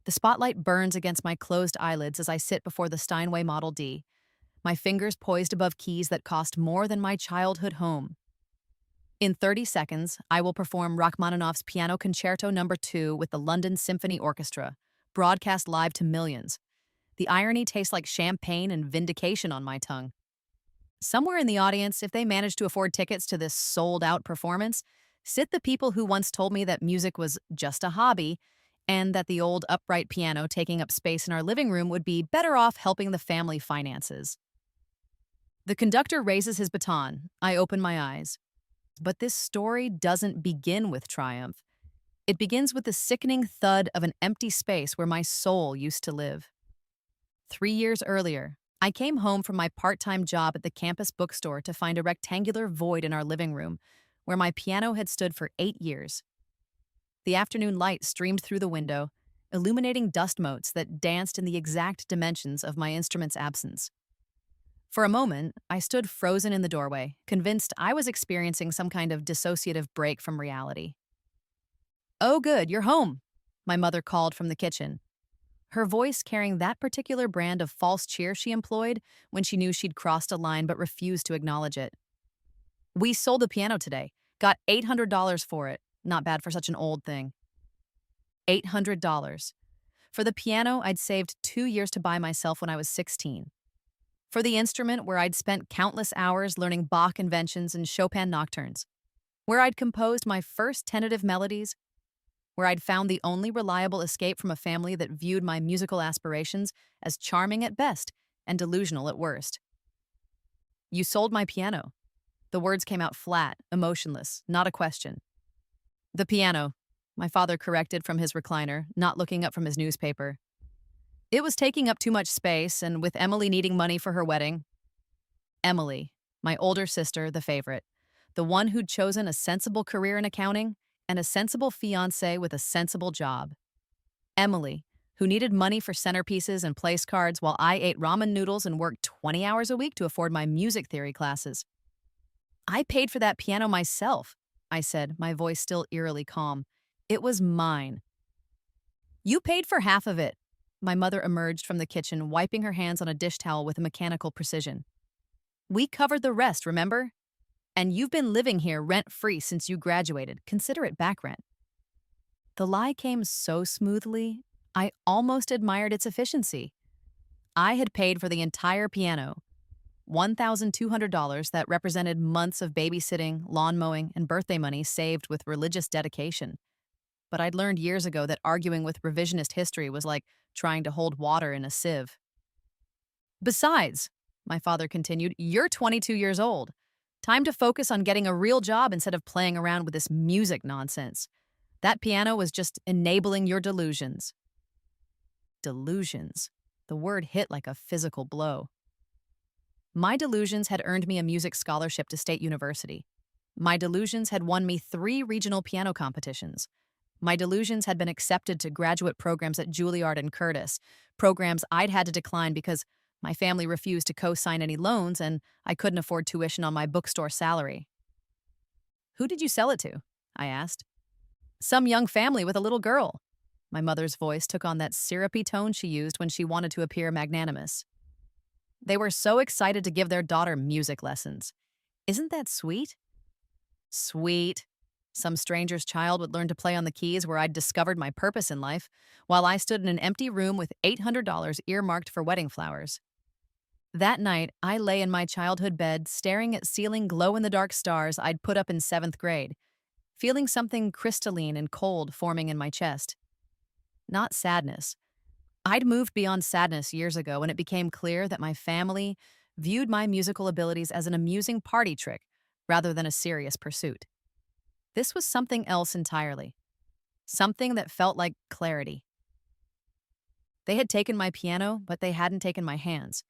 The spotlight burns against my closed eyelids as I sit before the Steinway Model D, my fingers poised above keys that cost more than my childhood home. In 30 seconds, I will perform Rachmaninoff's Piano Concerto No. 2 with the London Symphony Orchestra, broadcast live to millions. The irony tastes like champagne and vindication on my tongue. Somewhere in the audience, if they manage to afford tickets to this sold-out performance, sit the people who once told me that music was just a hobby and that the old upright piano taking up space in our living room would be better off helping the family finances. The conductor raises his baton. I open my eyes. But this story doesn't begin with triumph. It begins with the sickening thud of an empty space where my soul used to live. 3 years earlier, I came home from my part-time job at the campus bookstore to find a rectangular void in our living room where my piano had stood for 8 years. The afternoon light streamed through the window, illuminating dust motes that danced in the exact dimensions of my instrument's absence. For a moment, I stood frozen in the doorway, convinced I was experiencing some kind of dissociative break from reality. "Oh, good, you're home," my mother called from the kitchen, her voice carrying that particular brand of false cheer she employed when she knew she'd crossed a line but refused to acknowledge it. "We sold the piano today. Got $800 for it. Not bad for such an old thing." $800. For the piano I'd saved 2 years to buy myself when I was 16. For the instrument where I'd spent countless hours learning Bach inventions and Chopin nocturnes, where I'd composed my first tentative melodies, where I'd found the only reliable escape from a family that viewed my musical aspirations as charming at best and delusional at worst. "You sold my piano." The words came out flat, emotionless, not a question. "The piano," my father corrected from his recliner, not looking up from his newspaper. "It was taking up too much space, and with Emily needing money for her wedding." Emily, my older sister, the favorite, the one who'd chosen a sensible career in accounting and a sensible fiancé with a sensible job. Emily, who needed money for centerpieces and place cards while I ate ramen noodles and worked 20 hours a week to afford my music theory classes. "I paid for that piano myself," I said, my voice still eerily calm. "It was mine." "You paid for half of it." My mother emerged from the kitchen, wiping her hands on a dish towel with mechanical precision. "We covered the rest, remember? And you've been living here rent-free since you graduated. Consider it back rent." The lie came so smoothly, I almost admired its efficiency. I had paid for the entire piano, $1,200 that represented months of babysitting, lawn mowing, and birthday money saved with religious dedication. But I'd learned years ago that arguing with revisionist history was like trying to hold water in a sieve. "Besides," my father continued, "you're 22 years old. Time to focus on getting a real job instead of playing around with this music nonsense. That piano was just enabling your delusions." Delusions. The word hit like a physical blow. My delusions had earned me a music scholarship to State University. My delusions had won me 3 regional piano competitions. My delusions had been accepted to graduate programs at Juilliard and Curtis, programs I'd had to decline because my family refused to co-sign any loans and I couldn't afford tuition on my bookstore salary. "Who did you sell it to?" I asked. "Some young family with a little girl." My mother's voice took on that syrupy tone she used when she wanted to appear magnanimous. "They were so excited to give their daughter music lessons. Isn't that sweet?" Sweet. Some stranger's child would learn to play on the keys where I'd discovered my purpose in life, while I stood in an empty room with $800 earmarked for wedding flowers. That night, I lay in my childhood bed, staring at ceiling glow-in-the-dark stars I'd put up in 7th grade, feeling something crystalline and cold forming in my chest. Not sadness. I'd moved beyond sadness years ago when it became clear that my family viewed my musical abilities as an amusing party trick rather than a serious pursuit. This was something else entirely. Something that felt like clarity. They had taken my piano, but they hadn't taken my hands.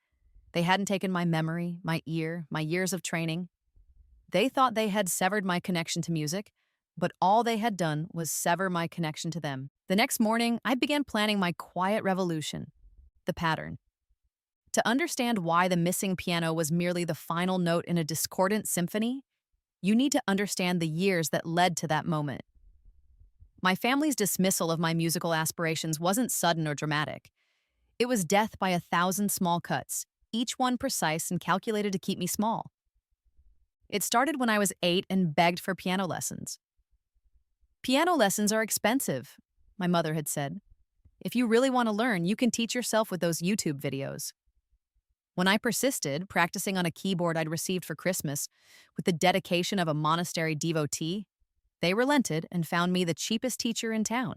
They hadn't taken my memory, my ear, my years of training. They thought they had severed my connection to music, but all they had done was sever my connection to them. The next morning, I began planning my quiet revolution, the pattern. To understand why the missing piano was merely the final note in a discordant symphony, you need to understand the years that led to that moment. My family's dismissal of my musical aspirations wasn't sudden or dramatic. It was death by 1,000 small cuts, each one precise and calculated to keep me small. It started when I was 8 and begged for piano lessons. Piano lessons are expensive, my mother had said. If you really want to learn, you can teach yourself with those YouTube videos. When I persisted, practicing on a keyboard I'd received for Christmas, with the dedication of a monastery devotee, they relented and found me the cheapest teacher in town,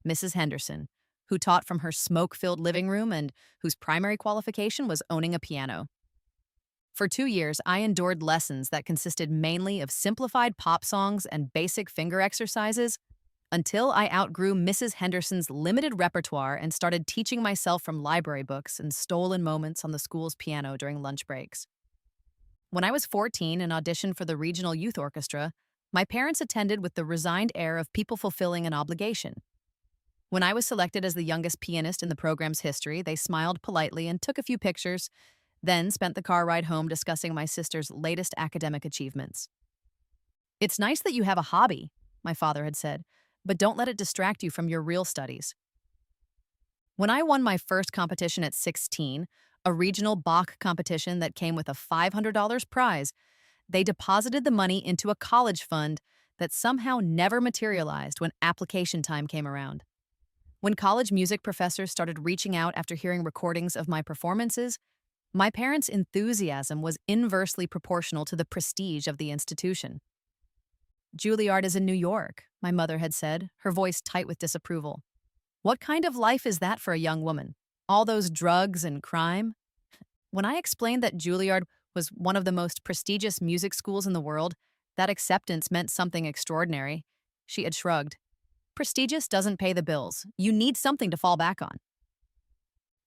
Mrs. Henderson, who taught from her smoke-filled living room and whose primary qualification was owning a piano. For 2 years, I endured lessons that consisted mainly of simplified pop songs and basic finger exercises until I outgrew Mrs. Henderson's limited repertoire and started teaching myself from library books and stolen moments on the school's piano during lunch breaks. When I was 14 and auditioned for the regional youth orchestra, my parents attended with the resigned air of people fulfilling an obligation. When I was selected as the youngest pianist in the program's history, they smiled politely and took a few pictures, then spent the car ride home discussing my sister's latest academic achievements. "It's nice that you have a hobby," my father had said, "but don't let it distract you from your real studies." When I won my first competition at 16, a regional Bach competition that came with a $500 prize, they deposited the money into a college fund that somehow never materialized when application time came around. When college music professors started reaching out after hearing recordings of my performances, my parents' enthusiasm was inversely proportional to the prestige of the institution. "Juilliard is in New York," my mother had said, her voice tight with disapproval. "What kind of life is that for a young woman? All those drugs and crime?" When I explained that Juilliard was one of the most prestigious music schools in the world, that acceptance meant something extraordinary. She had shrugged. "Prestigious doesn't pay the bills. You need something to fall back on."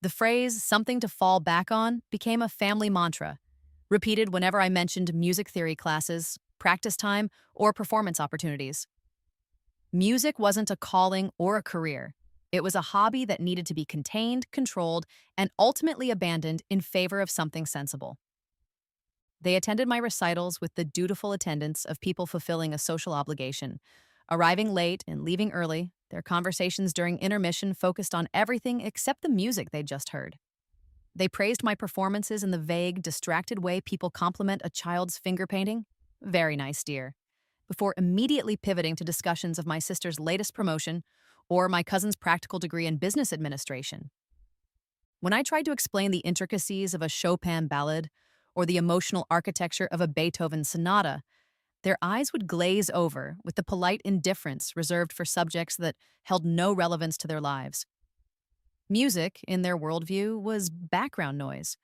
The phrase, "something to fall back on," became a family mantra, repeated whenever I mentioned music theory classes, practice time, or performance opportunities. Music wasn't a calling or a career. It was a hobby that needed to be contained, controlled, and ultimately abandoned in favor of something sensible. They attended my recitals with the dutiful attendance of people fulfilling a social obligation, arriving late and leaving early. Their conversations during intermission focused on everything except the music they'd just heard. They praised my performances in the vague, distracted way people compliment a child's finger painting. "Very nice, dear," before immediately pivoting to discussions of my sister's latest promotion or my cousin's practical degree in business administration. When I tried to explain the intricacies of a Chopin ballad or the emotional architecture of a Beethoven sonata, their eyes would glaze over with the polite indifference reserved for subjects that held no relevance to their lives. Music, in their worldview, was background noise,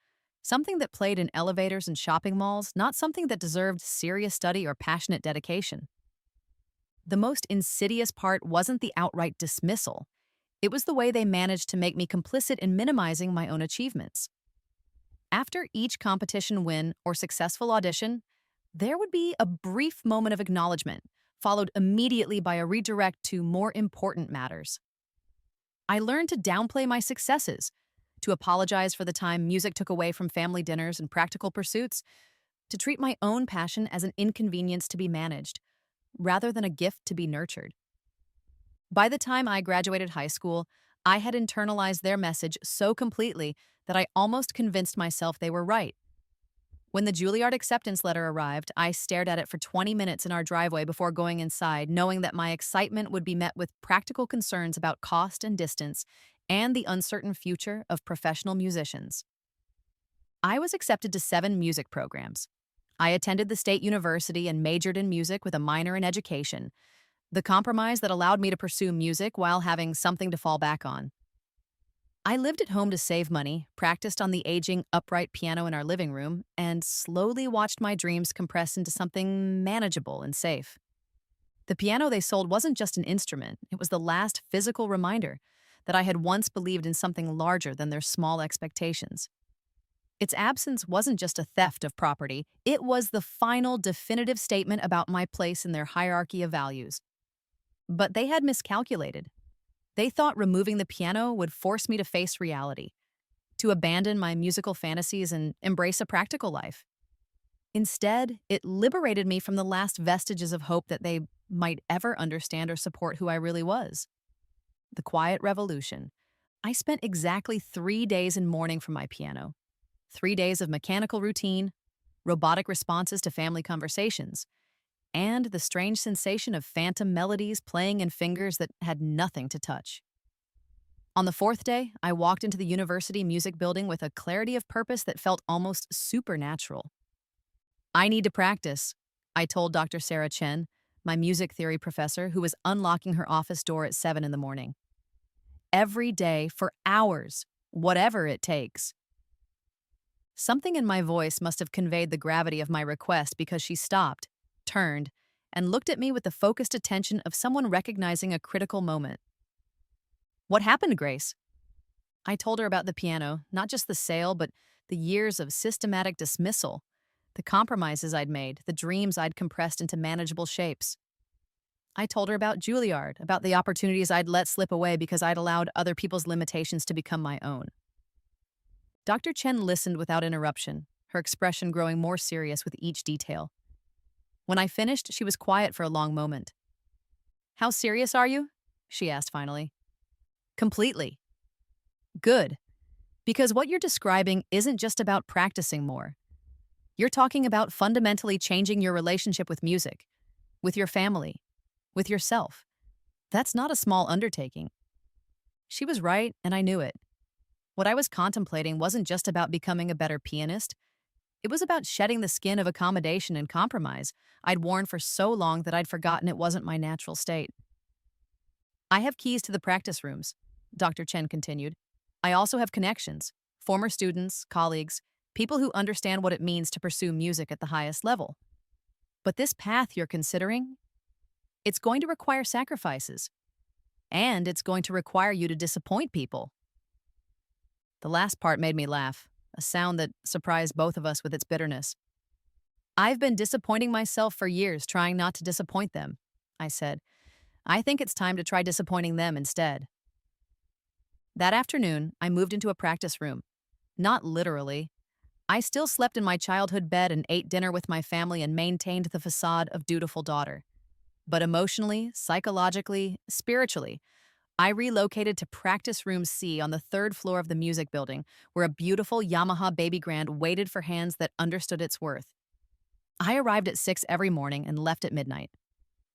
something that played in elevators and shopping malls, not something that deserved serious study or passionate dedication. The most insidious part wasn't the outright dismissal. It was the way they managed to make me complicit in minimizing my own achievements. After each competition win or successful audition, there would be a brief moment of acknowledgement, followed immediately by a redirect to more important matters. I learned to downplay my successes, to apologize for the time music took away from family dinners and practical pursuits, to treat my own passion as an inconvenience to be managed, rather than a gift to be nurtured. By the time I graduated high school, I had internalized their message so completely that I almost convinced myself they were right. When the Juilliard acceptance letter arrived, I stared at it for 20 minutes in our driveway before going inside, knowing that my excitement would be met with practical concerns about cost and distance and the uncertain future of professional musicians. I was accepted to 7 music programs. I attended the state university and majored in music with a minor in education, the compromise that allowed me to pursue music while having something to fall back on. I lived at home to save money, practiced on the aging upright piano in our living room, and slowly watched my dreams compress into something manageable and safe. The piano they sold wasn't just an instrument, it was the last physical reminder that I had once believed in something larger than their small expectations. Its absence wasn't just a theft of property, it was the final definitive statement about my place in their hierarchy of values. But they had miscalculated. They thought removing the piano would force me to face reality, to abandon my musical fantasies and embrace a practical life. Instead, it liberated me from the last vestiges of hope that they might ever understand or support who I really was. The quiet revolution. I spent exactly 3 days in mourning from my piano. 3 days of mechanical routine, robotic responses to family conversations, and the strange sensation of phantom melodies playing in fingers that had nothing to touch. On the fourth day, I walked into the university music building with a clarity of purpose that felt almost supernatural. I need to practice, I told Dr. Sarah Chen, my music theory professor who was unlocking her office door at 7 in the morning. Every day for hours, whatever it takes. Something in my voice must have conveyed the gravity of my request because she stopped, turned, and looked at me with the focused attention of someone recognizing a critical moment. What happened, Grace? I told her about the piano, not just the sale, but the years of systematic dismissal, the compromises I'd made, the dreams I'd compressed into manageable shapes. I told her about Juilliard, about the opportunities I'd let slip away because I'd allowed other people's limitations to become my own. Dr. Chen listened without interruption, her expression growing more serious with each detail. When I finished, she was quiet for a long moment. How serious are you? She asked finally. Completely. Good. Because what you're describing isn't just about practicing more. You're talking about fundamentally changing your relationship with music, with your family, with yourself. That's not a small undertaking. She was right, and I knew it. What I was contemplating wasn't just about becoming a better pianist. It was about shedding the skin of accommodation and compromise I'd worn for so long that I'd forgotten it wasn't my natural state. I have keys to the practice rooms, Dr. Chen continued. I also have connections, former students, colleagues, people who understand what it means to pursue music at the highest level. But this path you're considering, it's going to require sacrifices. And it's going to require you to disappoint people. The last part made me laugh, a sound that surprised both of us with its bitterness. I've been disappointing myself for years trying not to disappoint them, I said. I think it's time to try disappointing them instead. That afternoon, I moved into a practice room. Not literally. I still slept in my childhood bed and ate dinner with my family and maintained the facade of dutiful daughter. But emotionally, psychologically, spiritually, I relocated to Practice Room C on the third floor of the music building, where a beautiful Yamaha baby grand waited for hands that understood its worth. I arrived at 6 every morning and left at midnight.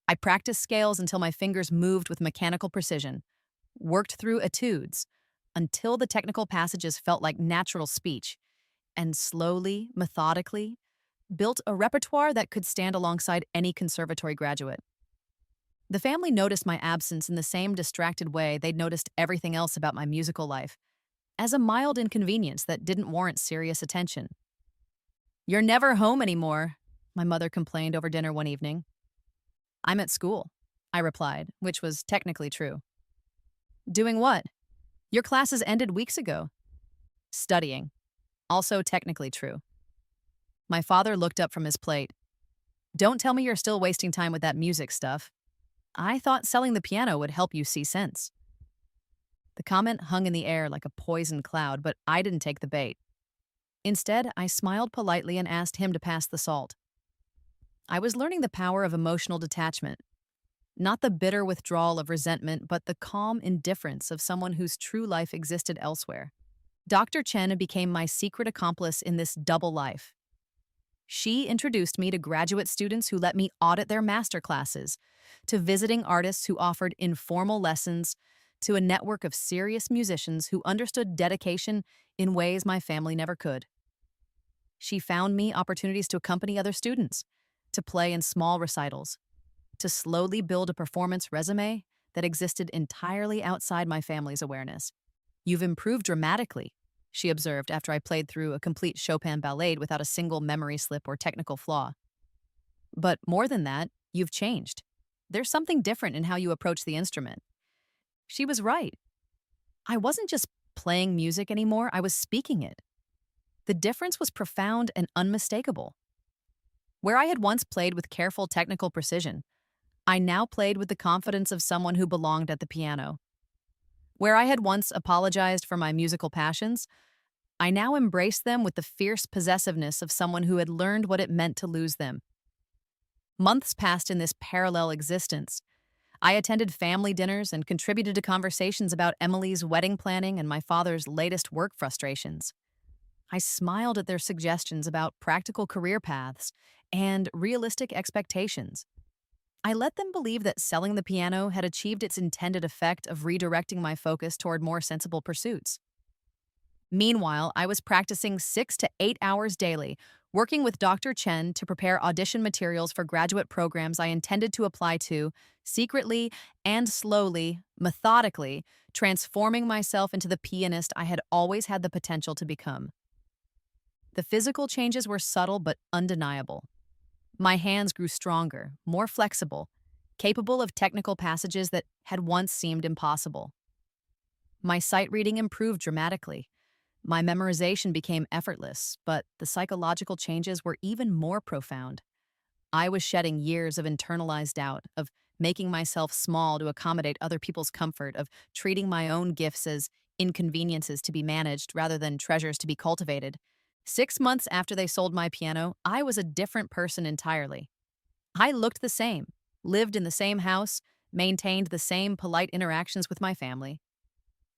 I practiced scales until my fingers moved with mechanical precision, worked through etudes until the technical passages felt like natural speech, and slowly, methodically, built a repertoire that could stand alongside any conservatory graduate. The family noticed my absence in the same distracted way they'd noticed everything else about my musical life, as a mild inconvenience that didn't warrant serious attention. "You're never home anymore," my mother complained over dinner one evening. "I'm at school," I replied, which was technically true. "Doing what? Your classes ended weeks ago." "Studying." Also technically true. My father looked up from his plate. "Don't tell me you're still wasting time with that music stuff. I thought selling the piano would help you see sense." The comment hung in the air like a poison cloud, but I didn't take the bait. Instead, I smiled politely and asked him to pass the salt. I was learning the power of emotional detachment. Not the bitter withdrawal of resentment, but the calm indifference of someone whose true life existed elsewhere. Dr. Chen became my secret accomplice in this double life. She introduced me to graduate students who let me audit their master classes, to visiting artists who offered informal lessons, to a network of serious musicians who understood dedication in ways my family never could. She found me opportunities to accompany other students, to play in small recitals, to slowly build a performance resume that existed entirely outside my family's awareness. "You've improved dramatically," she observed after I played through a complete Chopin ballet without a single memory slip or technical flaw. "But more than that, you've changed. There's something different in how you approach the instrument." She was right. I wasn't just playing music anymore, I was speaking it. The difference was profound and unmistakable. Where I had once played with careful technical precision, I now played with the confidence of someone who belonged at the piano. Where I had once apologized for my musical passions, I now embraced them with the fierce possessiveness of someone who had learned what it meant to lose them. Months passed in this parallel existence. I attended family dinners and contributed to conversations about Emily's wedding planning and my father's latest work frustrations. I smiled at their suggestions about practical career paths and realistic expectations. I let them believe that selling the piano had achieved its intended effect of redirecting my focus toward more sensible pursuits. Meanwhile, I was practicing 6 to 8 hours daily, working with Dr. Chen to prepare audition materials for graduate programs I intended to apply to, secretly and slowly, methodically, transforming myself into the pianist I had always had the potential to become. The physical changes were subtle but undeniable. My hands grew stronger, more flexible, capable of technical passages that had once seemed impossible. My sight reading improved dramatically. My memorization became effortless, but the psychological changes were even more profound. I was shedding years of internalized doubt, of making myself small to accommodate other people's comfort, of treating my own gifts as inconveniences to be managed rather than treasures to be cultivated. 6 months after they sold my piano, I was a different person entirely. I looked the same, lived in the same house, maintained the same polite interactions with my family.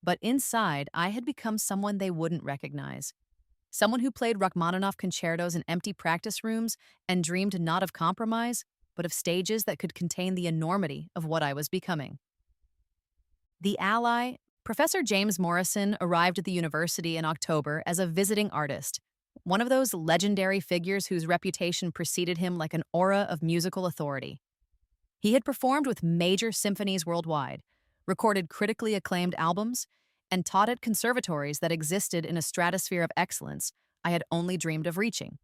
But inside, I had become someone they wouldn't recognize. Someone who played Rachmaninoff concertos in empty practice rooms and dreamed not of compromise, but of stages that could contain the enormity of what I was becoming. The ally, Professor James Morrison, arrived at the university in October as a visiting artist, one of those legendary figures whose reputation preceded him like an aura of musical authority. He had performed with major symphonies worldwide, recorded critically acclaimed albums, and taught at conservatories that existed in a stratosphere of excellence I had only dreamed of reaching.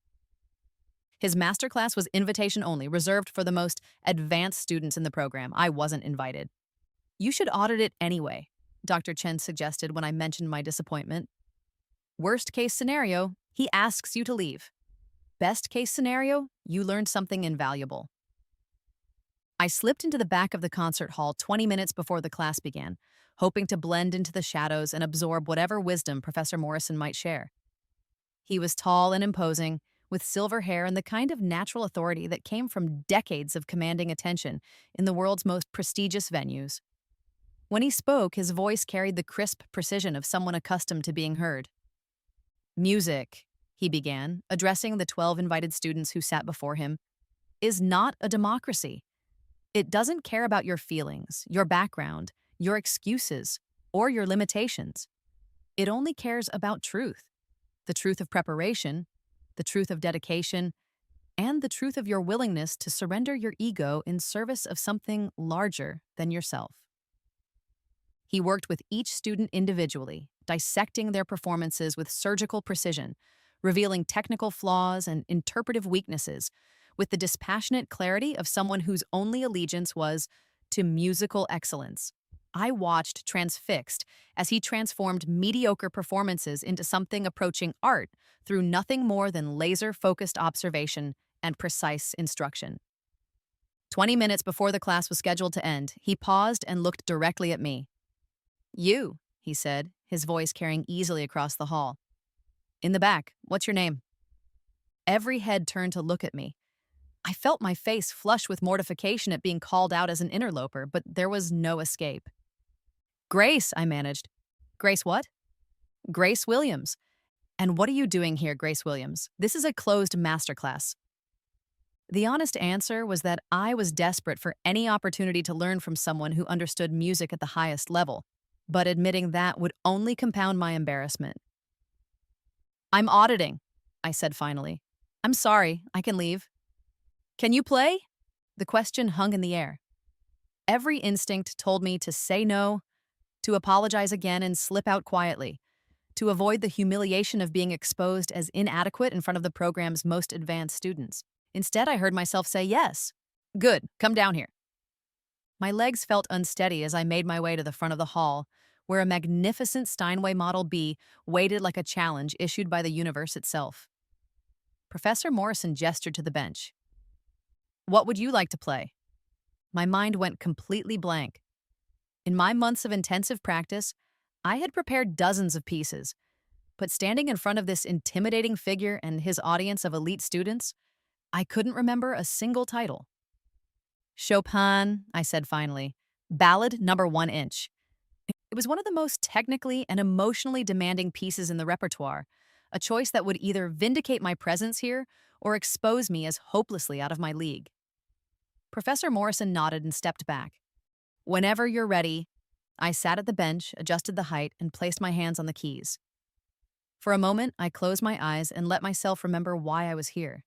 His masterclass was invitation only, reserved for the most advanced students in the program. I wasn't invited. You should audit it anyway, Dr. Chen suggested when I mentioned my disappointment. Worst case scenario, he asks you to leave. Best case scenario, you learned something invaluable. I slipped into the back of the concert hall 20 minutes before the class began, hoping to blend into the shadows and absorb whatever wisdom Professor Morrison might share. He was tall and imposing, with silver hair and the kind of natural authority that came from decades of commanding attention in the world's most prestigious venues. When he spoke, his voice carried the crisp precision of someone accustomed to being heard. Music, he began, addressing the 12 invited students who sat before him, is not a democracy. It doesn't care about your feelings, your background, your excuses, or your limitations. It only cares about truth, the truth of preparation, the truth of dedication, and the truth of your willingness to surrender your ego in service of something larger than yourself. He worked with each student individually, dissecting their performances with surgical precision, revealing technical flaws and interpretive weaknesses with the dispassionate clarity of someone whose only allegiance was to musical excellence. I watched transfixed as he transformed mediocre performances into something approaching art through nothing more than laser-focused observation and precise instruction. 20 minutes before the class was scheduled to end, he paused and looked directly at me. "You," he said, his voice carrying easily across the hall. "In the back, what's your name?" Every head turned to look at me. I felt my face flush with mortification at being called out as an interloper, but there was no escape. "Grace," I managed. "Grace what?" "Grace Williams." "And what are you doing here, Grace Williams? This is a closed masterclass." The honest answer was that I was desperate for any opportunity to learn from someone who understood music at the highest level, but admitting that would only compound my embarrassment. "I'm auditing," I said finally. "I'm sorry, I can leave." "Can you play?" The question hung in the air. Every instinct told me to say no, to apologize again and slip out quietly, to avoid the humiliation of being exposed as inadequate in front of the program's most advanced students. Instead, I heard myself say yes. "Good, come down here." My legs felt unsteady as I made my way to the front of the hall, where a magnificent Steinway Model B waited like a challenge issued by the universe itself. Professor Morrison gestured to the bench. "What would you like to play?" My mind went completely blank. In my months of intensive practice, I had prepared dozens of pieces, but standing in front of this intimidating figure and his audience of elite students, I couldn't remember a single title. Chopin, I said finally. Ballad number 1 inch. It was one of the most technically and emotionally demanding pieces in the repertoire, a choice that would either vindicate my presence here or expose me as hopelessly out of my league. Professor Morrison nodded and stepped back. Whenever you're ready, I sat at the bench, adjusted the height, and placed my hands on the keys. For a moment, I closed my eyes and let myself remember why I was here.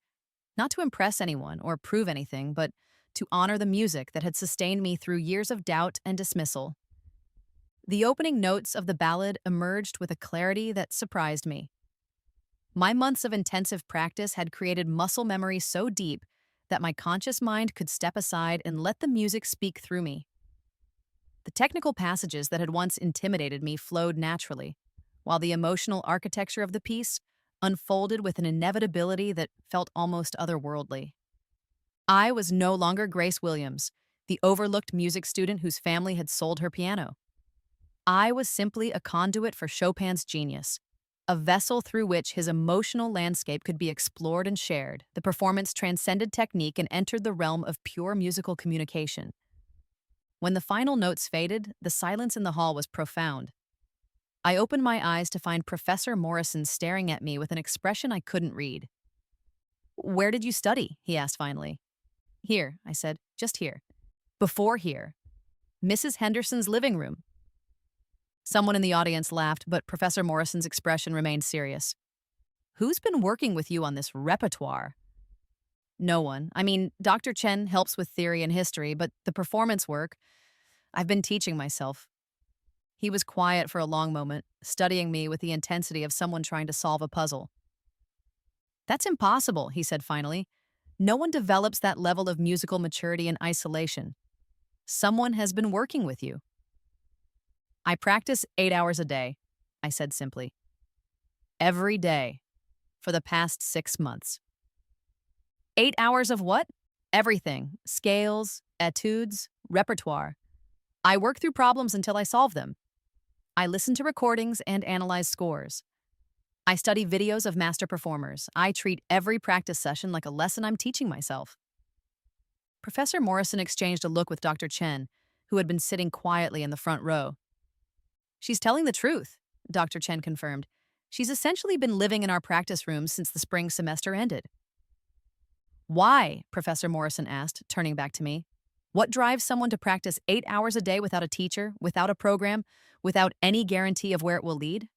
Not to impress anyone or prove anything, but to honor the music that had sustained me through years of doubt and dismissal. The opening notes of the ballad emerged with a clarity that surprised me. My months of intensive practice had created muscle memory so deep that my conscious mind could step aside and let the music speak through me. The technical passages that had once intimidated me flowed naturally, while the emotional architecture of the piece unfolded with an inevitability that felt almost otherworldly. I was no longer Grace Williams, the overlooked music student whose family had sold her piano. I was simply a conduit for Chopin's genius, a vessel through which his emotional landscape could be explored and shared. The performance transcended technique and entered the realm of pure musical communication. When the final notes faded, the silence in the hall was profound. I opened my eyes to find Professor Morrison staring at me with an expression I couldn't read. "Where did you study?" he asked finally. "Here," I said, "just here." "Before here." "Mrs. Henderson's living room." Someone in the audience laughed, but Professor Morrison's expression remained serious. "Who's been working with you on this repertoire?" "No one. I mean, Dr. Chen helps with theory and history, but the performance work, I've been teaching myself." He was quiet for a long moment, studying me with the intensity of someone trying to solve a puzzle. "That's impossible," he said finally. "No one develops that level of musical maturity in isolation. Someone has been working with you." "I practice 8 hours a day," I said simply. "Every day. For the past 6 months." 8 hours of what? Everything. Scales, etudes, repertoire. I work through problems until I solve them. I listen to recordings and analyze scores. I study videos of master performers. I treat every practice session like a lesson I'm teaching myself. Professor Morrison exchanged a look with Dr. Chen, who had been sitting quietly in the front row. "She's telling the truth," Dr. Chen confirmed. "She's essentially been living in our practice rooms since the spring semester ended." "Why?" Professor Morrison asked, turning back to me. "What drives someone to practice 8 hours a day without a teacher, without a program, without any guarantee of where it will lead?"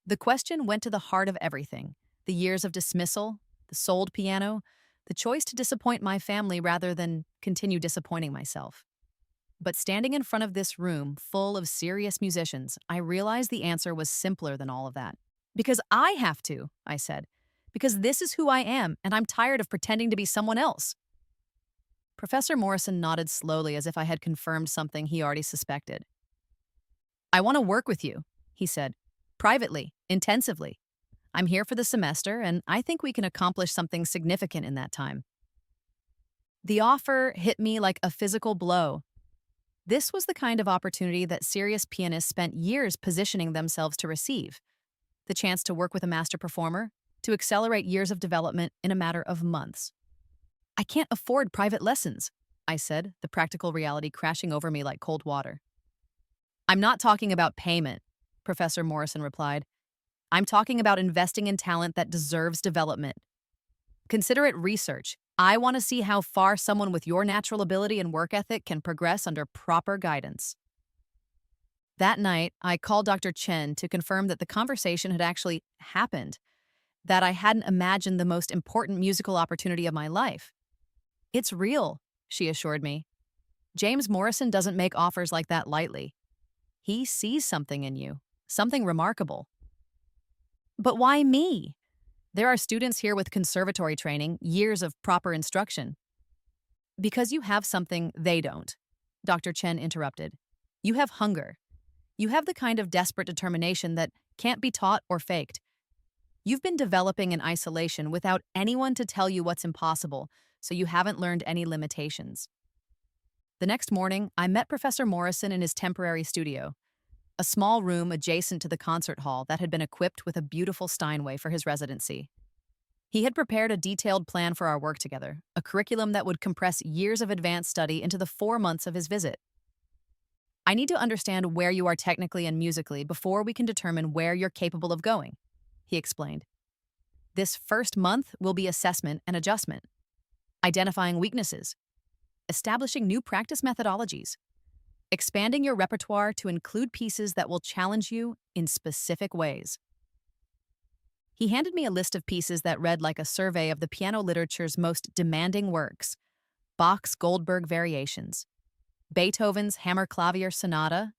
The question went to the heart of everything: the years of dismissal, the sold piano, the choice to disappoint my family rather than continue disappointing myself. But standing in front of this room full of serious musicians, I realized the answer was simpler than all of that. "Because I have to," I said. "Because this is who I am, and I'm tired of pretending to be someone else." Professor Morrison nodded slowly as if I had confirmed something he already suspected. "I want to work with you," he said. "Privately, intensively. I'm here for the semester, and I think we can accomplish something significant in that time." The offer hit me like a physical blow. This was the kind of opportunity that serious pianists spent years positioning themselves to receive: the chance to work with a master performer, to accelerate years of development in a matter of months. "I can't afford private lessons," I said, the practical reality crashing over me like cold water. "I'm not talking about payment," Professor Morrison replied. "I'm talking about investing in talent that deserves development. Consider it research. I want to see how far someone with your natural ability and work ethic can progress under proper guidance." That night, I called Dr. Chen to confirm that the conversation had actually happened, that I hadn't imagined the most important musical opportunity of my life. "It's real," she assured me. "James Morrison doesn't make offers like that lightly. He sees something in you, something remarkable." "But why me? There are students here with conservatory training, years of proper instruction." "Because you have something they don't," Dr. Chen interrupted. "You have hunger. You have the kind of desperate determination that can't be taught or faked. You've been developing in isolation without anyone to tell you what's impossible, so you haven't learned any limitations." The next morning, I met Professor Morrison in his temporary studio, a small room adjacent to the concert hall that had been equipped with a beautiful Steinway for his residency. He had prepared a detailed plan for our work together, a curriculum that would compress years of advanced study into the 4 months of his visit. I need to understand where you are technically and musically before we can determine where you're capable of going, he explained. This first month will be assessment and adjustment, identifying weaknesses, establishing new practice methodologies, expanding your repertoire to include pieces that will challenge you in specific ways. He handed me a list of pieces that read like a survey of the piano literature's most demanding works: Bach's Goldberg Variations, Beethoven's Hammerklavier Sonata,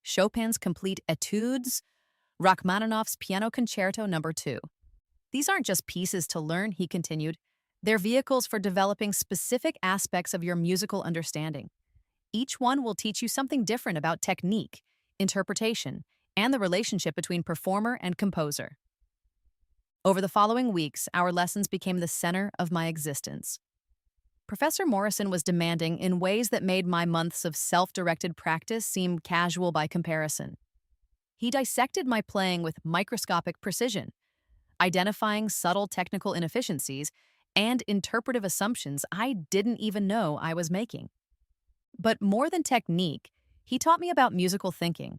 Chopin's Complete Etudes, Rachmaninoff's Piano Concerto No. 2. These aren't just pieces to learn, he continued. They're vehicles for developing specific aspects of your musical understanding. Each one will teach you something different about technique, interpretation, and the relationship between performer and composer. Over the following weeks, our lessons became the center of my existence. Professor Morrison was demanding in ways that made my months of self-directed practice seem casual by comparison. He dissected my playing with microscopic precision, identifying subtle technical inefficiencies and interpretive assumptions I didn't even know I was making. But more than technique, he taught me about musical thinking,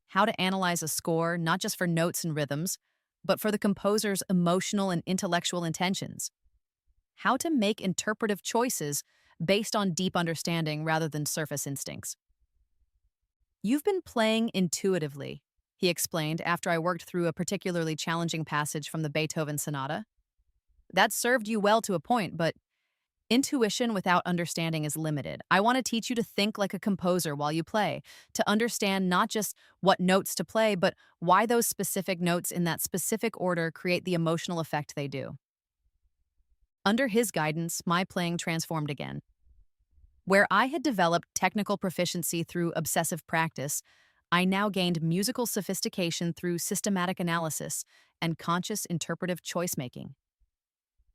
how to analyze a score not just for notes and rhythms, but for the composer's emotional and intellectual intentions, how to make interpretive choices based on deep understanding rather than surface instincts. You've been playing intuitively, he explained after I worked through a particularly challenging passage from the Beethoven Sonata. That served you well to a point, but intuition without understanding is limited. I want to teach you to think like a composer while you play, to understand not just what notes to play, but why those specific notes in that specific order create the emotional effect they do. Under his guidance, my playing transformed again. Where I had developed technical proficiency through obsessive practice, I now gained musical sophistication through systematic analysis and conscious interpretive choice-making.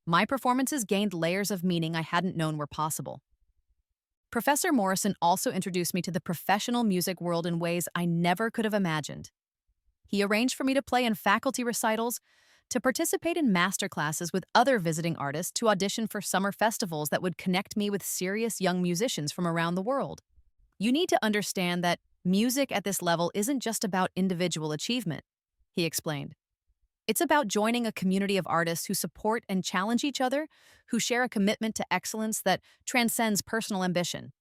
My performances gained layers of meaning I hadn't known were possible. Professor Morrison also introduced me to the professional music world in ways I never could have imagined. He arranged for me to play in faculty recitals, to participate in master classes with other visiting artists, to audition for summer festivals that would connect me with serious young musicians from around the world. You need to understand that music at this level isn't just about individual achievement, he explained. It's about joining a community of artists who support and challenge each other, who share a commitment to excellence that transcends personal ambition.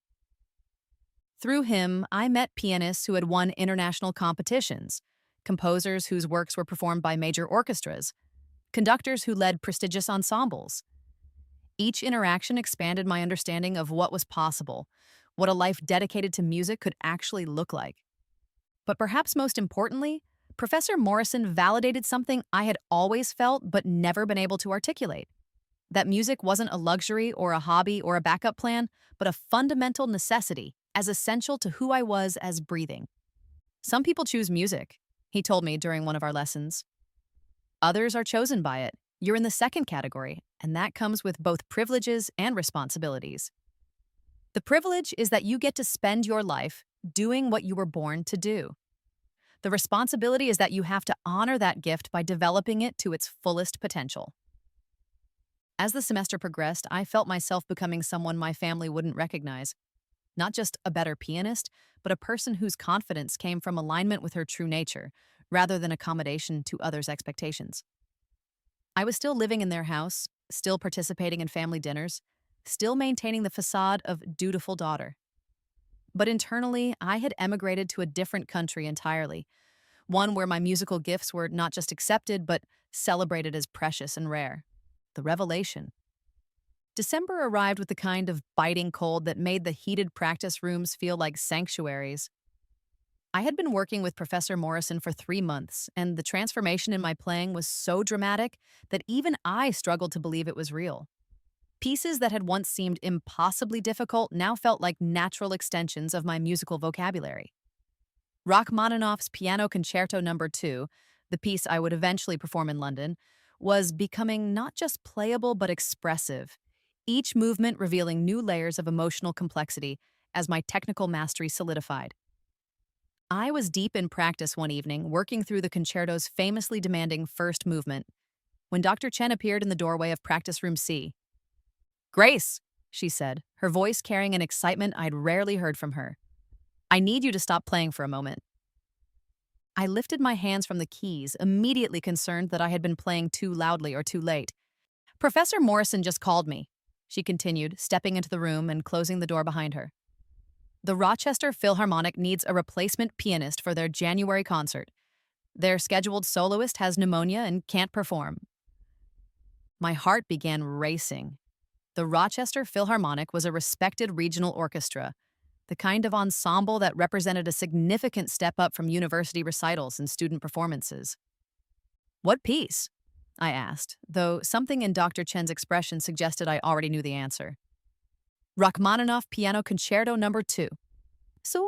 Through him, I met pianists who had won international competitions, composers whose works were performed by major orchestras, conductors who led prestigious ensembles. Each interaction expanded my understanding of what was possible, what a life dedicated to music could actually look like. But perhaps most importantly, Professor Morrison validated something I had always felt but never been able to articulate: that music wasn't a luxury or a hobby or a backup plan, but a fundamental necessity, as essential to who I was as breathing. Some people choose music, he told me during one of our lessons. Others are chosen by it. You're in the second category, and that comes with both privileges and responsibilities. The privilege is that you get to spend your life doing what you were born to do. The responsibility is that you have to honor that gift by developing it to its fullest potential. As the semester progressed, I felt myself becoming someone my family wouldn't recognize. Not just a better pianist, but a person whose confidence came from alignment with her true nature, rather than accommodation to others' expectations. I was still living in their house, still participating in family dinners, still maintaining the facade of dutiful daughter. But internally, I had emigrated to a different country entirely, one where my musical gifts were not just accepted, but celebrated as precious and rare. The revelation. December arrived with the kind of biting cold that made the heated practice rooms feel like sanctuaries. I had been working with Professor Morrison for 3 months, and the transformation in my playing was so dramatic that even I struggled to believe it was real. Pieces that had once seemed impossibly difficult now felt like natural extensions of my musical vocabulary. Rachmaninoff's Piano Concerto No. 2, the piece I would eventually perform in London, was becoming not just playable but expressive, each movement revealing new layers of emotional complexity as my technical mastery solidified. I was deep in practice one evening, working through the concerto's famously demanding first movement, when Dr. Chen appeared in the doorway of practice room C. "Grace," she said, her voice carrying an excitement I'd rarely heard from her. "I need you to stop playing for a moment." I lifted my hands from the keys, immediately concerned that I had been playing too loudly or too late. "Professor Morrison just called me," she continued, stepping into the room and closing the door behind her. "The Rochester Philharmonic needs a replacement pianist for their January concert. Their scheduled soloist has pneumonia and can't perform." My heart began racing. The Rochester Philharmonic was a respected regional orchestra, the kind of ensemble that represented a significant step up from university recitals and student performances. "What piece?" I asked, though something in Dr. Chen's expression suggested I already knew the answer. "Rachmaninoff Piano Concerto No. 2. So,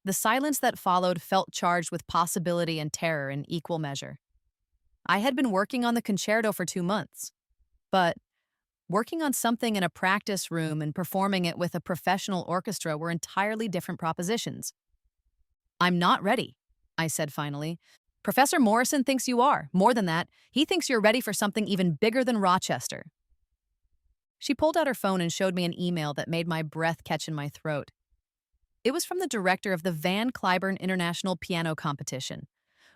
the silence that followed felt charged with possibility and terror in equal measure. I had been working on the concerto for 2 months, but working on something in a practice room and performing it with a professional orchestra were entirely different propositions. "I'm not ready," I said finally. "Professor Morrison thinks you are. More than that, he thinks you're ready for something even bigger than Rochester." She pulled out her phone and showed me an email that made my breath catch in my throat. It was from the director of the Van Cliburn International Piano Competition,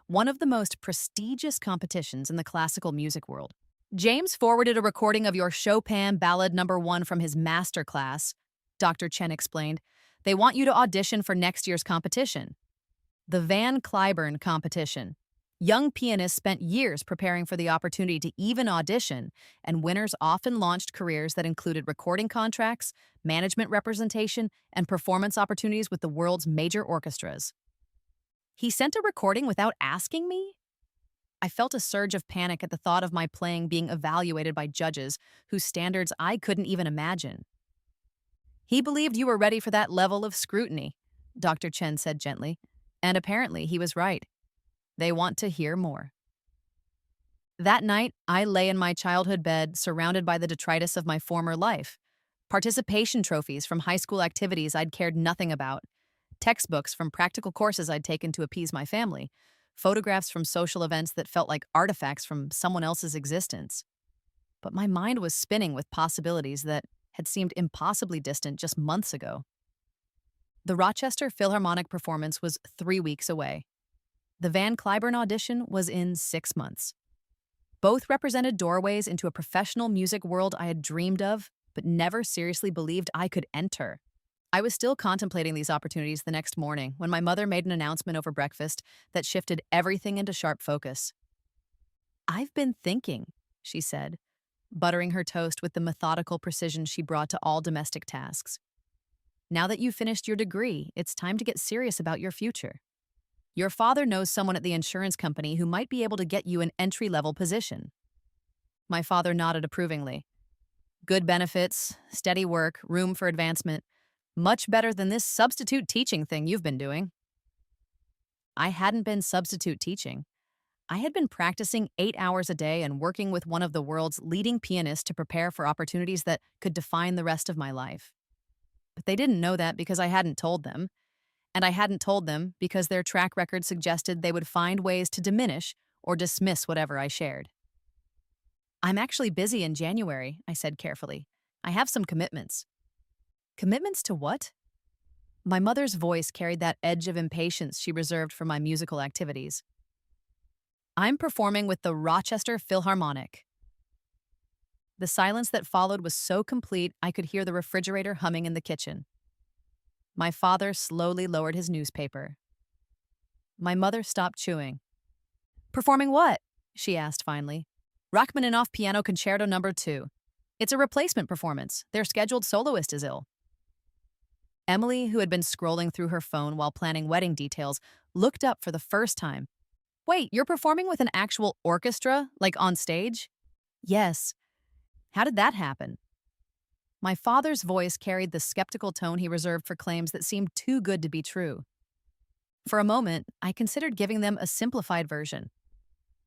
one of the most prestigious competitions in the classical music world. "James forwarded a recording of your Chopin Ballad No. 1 from his master class," Dr. Chen explained. "They want you to audition for next year's competition." The Van Cliburn competition. Young pianists spent years preparing for the opportunity to even audition, and winners often launched careers that included recording contracts, management representation, and performance opportunities with the world's major orchestras. He sent a recording without asking me? I felt a surge of panic at the thought of my playing being evaluated by judges whose standards I couldn't even imagine. "He believed you were ready for that level of scrutiny," Dr. Chen said gently, and apparently he was right. They want to hear more. That night, I lay in my childhood bed, surrounded by the detritus of my former life. Participation trophies from high school activities I'd cared nothing about, textbooks from practical courses I'd taken to appease my family, photographs from social events that felt like artifacts from someone else's existence. But my mind was spinning with possibilities that had seemed impossibly distant just months ago. The Rochester Philharmonic performance was 3 weeks away. The Van Cliburn audition was in 6 months. Both represented doorways into a professional music world I had dreamed of, but never seriously believed I could enter. I was still contemplating these opportunities the next morning when my mother made an announcement over breakfast that shifted everything into sharp focus. "I've been thinking," she said, buttering her toast with the methodical precision she brought to all domestic tasks. "Now that you've finished your degree, it's time to get serious about your future. Your father knows someone at the insurance company who might be able to get you an entry-level position." My father nodded approvingly. "Good benefits, steady work, room for advancement. Much better than this substitute teaching thing you've been doing." I hadn't been substitute teaching. I had been practicing 8 hours a day and working with one of the world's leading pianists to prepare for opportunities that could define the rest of my life. But they didn't know that because I hadn't told them. And I hadn't told them because their track record suggested they would find ways to diminish or dismiss whatever I shared. "I'm actually busy in January," I said carefully. "I have some commitments." "Commitments to what?" My mother's voice carried that edge of impatience she reserved for my musical activities. "I'm performing with the Rochester Philharmonic." The silence that followed was so complete I could hear the refrigerator humming in the kitchen. My father slowly lowered his newspaper. My mother stopped chewing. "Performing what?" she asked finally. "Rachmaninoff Piano Concerto No. 2. It's a replacement performance. Their scheduled soloist is ill." Emily, who had been scrolling through her phone while planning wedding details, looked up for the first time. "Wait, you're performing with an actual orchestra, like on stage?" "Yes." "How did that happen?" My father's voice carried the skeptical tone he reserved for claims that seemed too good to be true. For a moment, I considered giving them a simplified version,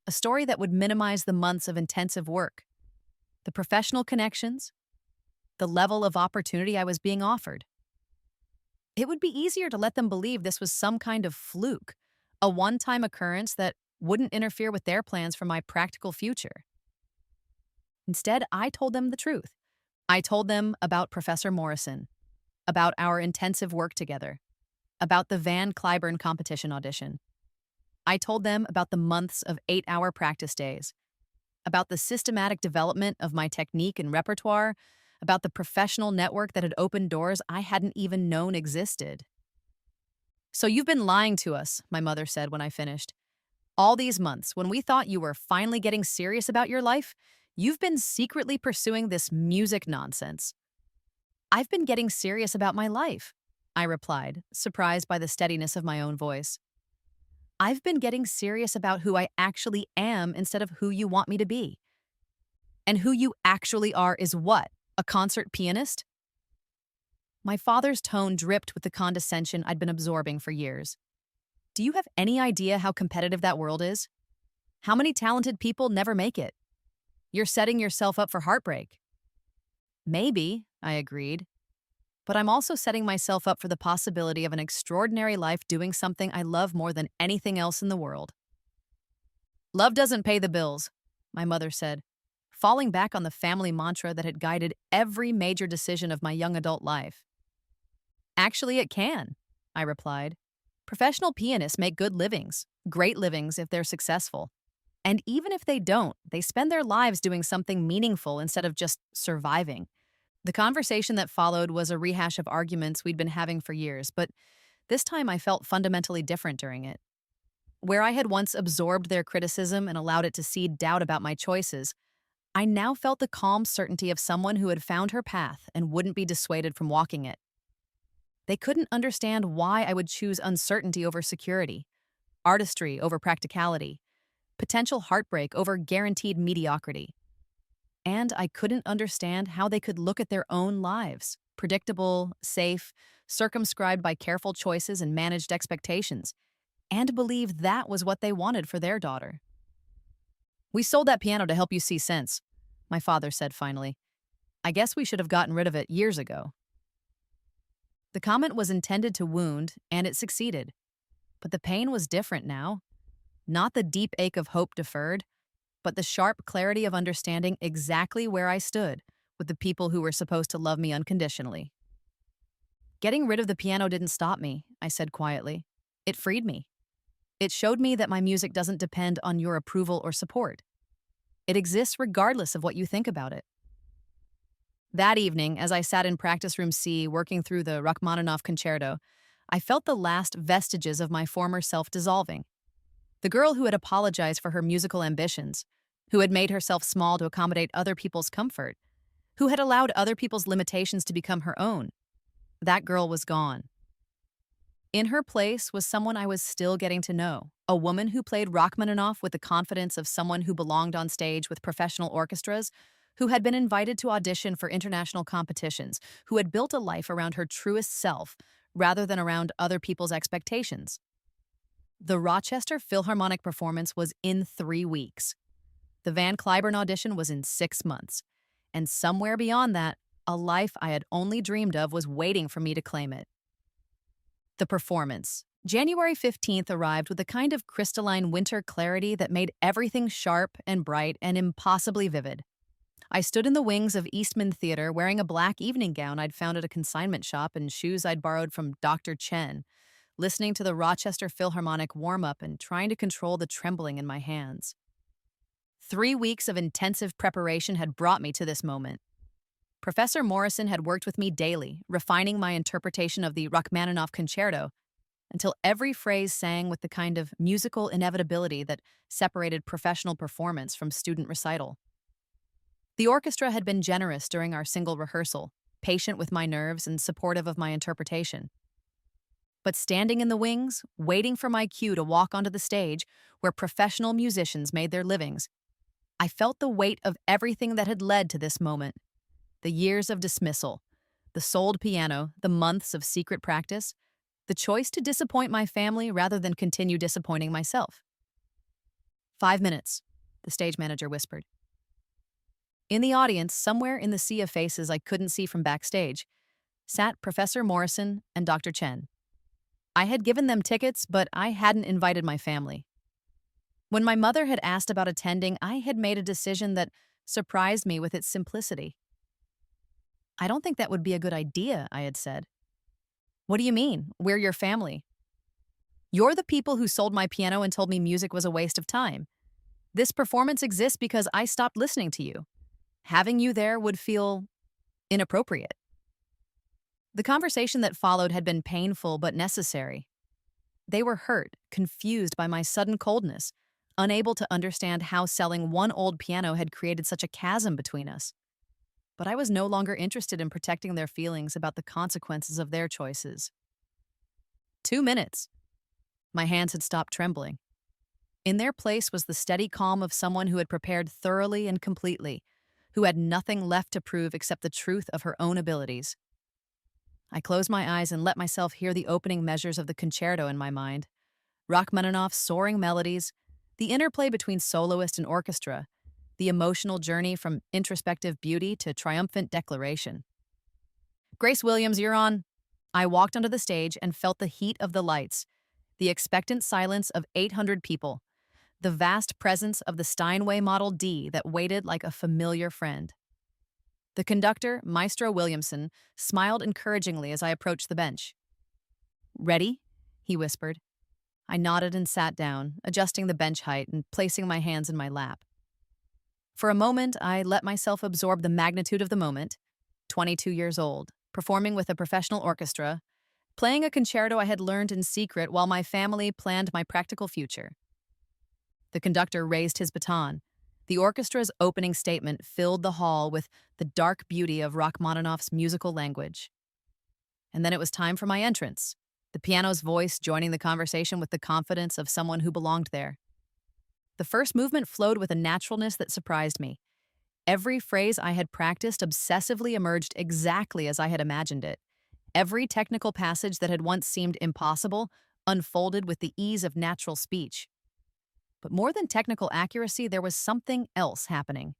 a story that would minimize the months of intensive work, the professional connections, the level of opportunity I was being offered. It would be easier to let them believe this was some kind of fluke, a one-time occurrence that wouldn't interfere with their plans for my practical future. Instead, I told them the truth. I told them about Professor Morrison, about our intensive work together, about the Van Cliburn competition audition. I told them about the months of 8-hour practice days, about the systematic development of my technique and repertoire, about the professional network that had opened doors I hadn't even known existed. "So you've been lying to us," my mother said when I finished. "All these months, when we thought you were finally getting serious about your life, you've been secretly pursuing this music nonsense." "I've been getting serious about my life," I replied, surprised by the steadiness of my own voice. "I've been getting serious about who I actually am instead of who you want me to be." "And who you actually are is what? A concert pianist?" My father's tone dripped with the condescension I'd been absorbing for years. "Do you have any idea how competitive that world is? How many talented people never make it? You're setting yourself up for heartbreak." "Maybe," I agreed, "but I'm also setting myself up for the possibility of an extraordinary life doing something I love more than anything else in the world." "Love doesn't pay the bills," my mother said, falling back on the family mantra that had guided every major decision of my young adult life. "Actually, it can," I replied. "Professional pianists make good livings, great livings if they're successful. And even if they don't, they spend their lives doing something meaningful instead of just surviving." The conversation that followed was a rehash of arguments we'd been having for years, but this time I felt fundamentally different during it. Where I had once absorbed their criticism and allowed it to seed doubt about my choices, I now felt the calm certainty of someone who had found her path and wouldn't be dissuaded from walking it. They couldn't understand why I would choose uncertainty over security, artistry over practicality, potential heartbreak over guaranteed mediocrity. And I couldn't understand how they could look at their own lives, predictable, safe, circumscribed by careful choices and managed expectations, and believe that was what they wanted for their daughter. "We sold that piano to help you see sense," my father said finally. "I guess we should have gotten rid of it years ago." The comment was intended to wound, and it succeeded. But the pain was different now. Not the deep ache of hope deferred, but the sharp clarity of understanding exactly where I stood with the people who were supposed to love me unconditionally. "Getting rid of the piano didn't stop me," I said quietly. "It freed me. It showed me that my music doesn't depend on your approval or support. It exists regardless of what you think about it." That evening, as I sat in practice room C working through the Rachmaninoff concerto, I felt the last vestiges of my former self dissolving. The girl who had apologized for her musical ambitions, who had made herself small to accommodate other people's comfort, who had allowed other people's limitations to become her own, that girl was gone. In her place was someone I was still getting to know, a woman who played Rachmaninoff with the confidence of someone who belonged on stage with professional orchestras, who had been invited to audition for international competitions, who had built a life around her truest self rather than around other people's expectations. The Rochester Philharmonic performance was in 3 weeks. The Van Cliburn audition was in 6 months. And somewhere beyond that, a life I had only dreamed of was waiting for me to claim it. The performance. January 15th arrived with a kind of crystalline winter clarity that made everything sharp and bright and impossibly vivid. I stood in the wings of Eastman Theater wearing a black evening gown I'd found at a consignment shop and shoes I'd borrowed from Dr. Chen, listening to the Rochester Philharmonic warm-up and trying to control the trembling in my hands. 3 weeks of intensive preparation had brought me to this moment. Professor Morrison had worked with me daily, refining my interpretation of the Rachmaninoff concerto until every phrase sang with the kind of musical inevitability that separated professional performance from student recital. The orchestra had been generous during our single rehearsal, patient with my nerves and supportive of my interpretation. But standing in the wings, waiting for my cue to walk onto the stage where professional musicians made their livings, I felt the weight of everything that had led to this moment. The years of dismissal, the sold piano, the months of secret practice, the choice to disappoint my family rather than continue disappointing myself. 5 minutes, the stage manager whispered. In the audience, somewhere in the sea of faces I couldn't see from backstage, sat Professor Morrison and Dr. Chen. I had given them tickets, but I hadn't invited my family. When my mother had asked about attending, I had made a decision that surprised me with its simplicity. "I don't think that would be a good idea," I had said. "What do you mean? We're your family." "You're the people who sold my piano and told me music was a waste of time. This performance exists because I stopped listening to you. Having you there would feel inappropriate." The conversation that followed had been painful but necessary. They were hurt, confused by my sudden coldness, unable to understand how selling one old piano had created such a chasm between us. But I was no longer interested in protecting their feelings about the consequences of their choices. 2 minutes. My hands had stopped trembling. In their place was the steady calm of someone who had prepared thoroughly and completely, who had nothing left to prove except the truth of her own abilities. I closed my eyes and let myself hear the opening measures of the concerto in my mind. Rachmaninoff's soaring melodies, the interplay between soloist and orchestra, the emotional journey from introspective beauty to triumphant declaration. "Grace Williams, you're on." I walked onto the stage and felt the heat of the lights, the expectant silence of 800 people, the vast presence of the Steinway Model D that waited like a familiar friend. The conductor, Maestro Williamson, smiled encouragingly as I approached the bench. "Ready?" he whispered. I nodded and sat down, adjusting the bench height and placing my hands in my lap. For a moment, I let myself absorb the magnitude of the moment. 22 years old, performing with a professional orchestra, playing a concerto I had learned in secret while my family planned my practical future. The conductor raised his baton. The orchestra's opening statement filled the hall with the dark beauty of Rachmaninoff's musical language. And then it was time for my entrance, the piano's voice joining the conversation with the confidence of someone who belonged there. The first movement flowed with a naturalness that surprised me. Every phrase I had practiced obsessively emerged exactly as I had imagined it. Every technical passage that had once seemed impossible unfolded with the ease of natural speech. But more than technical accuracy, there was something else happening.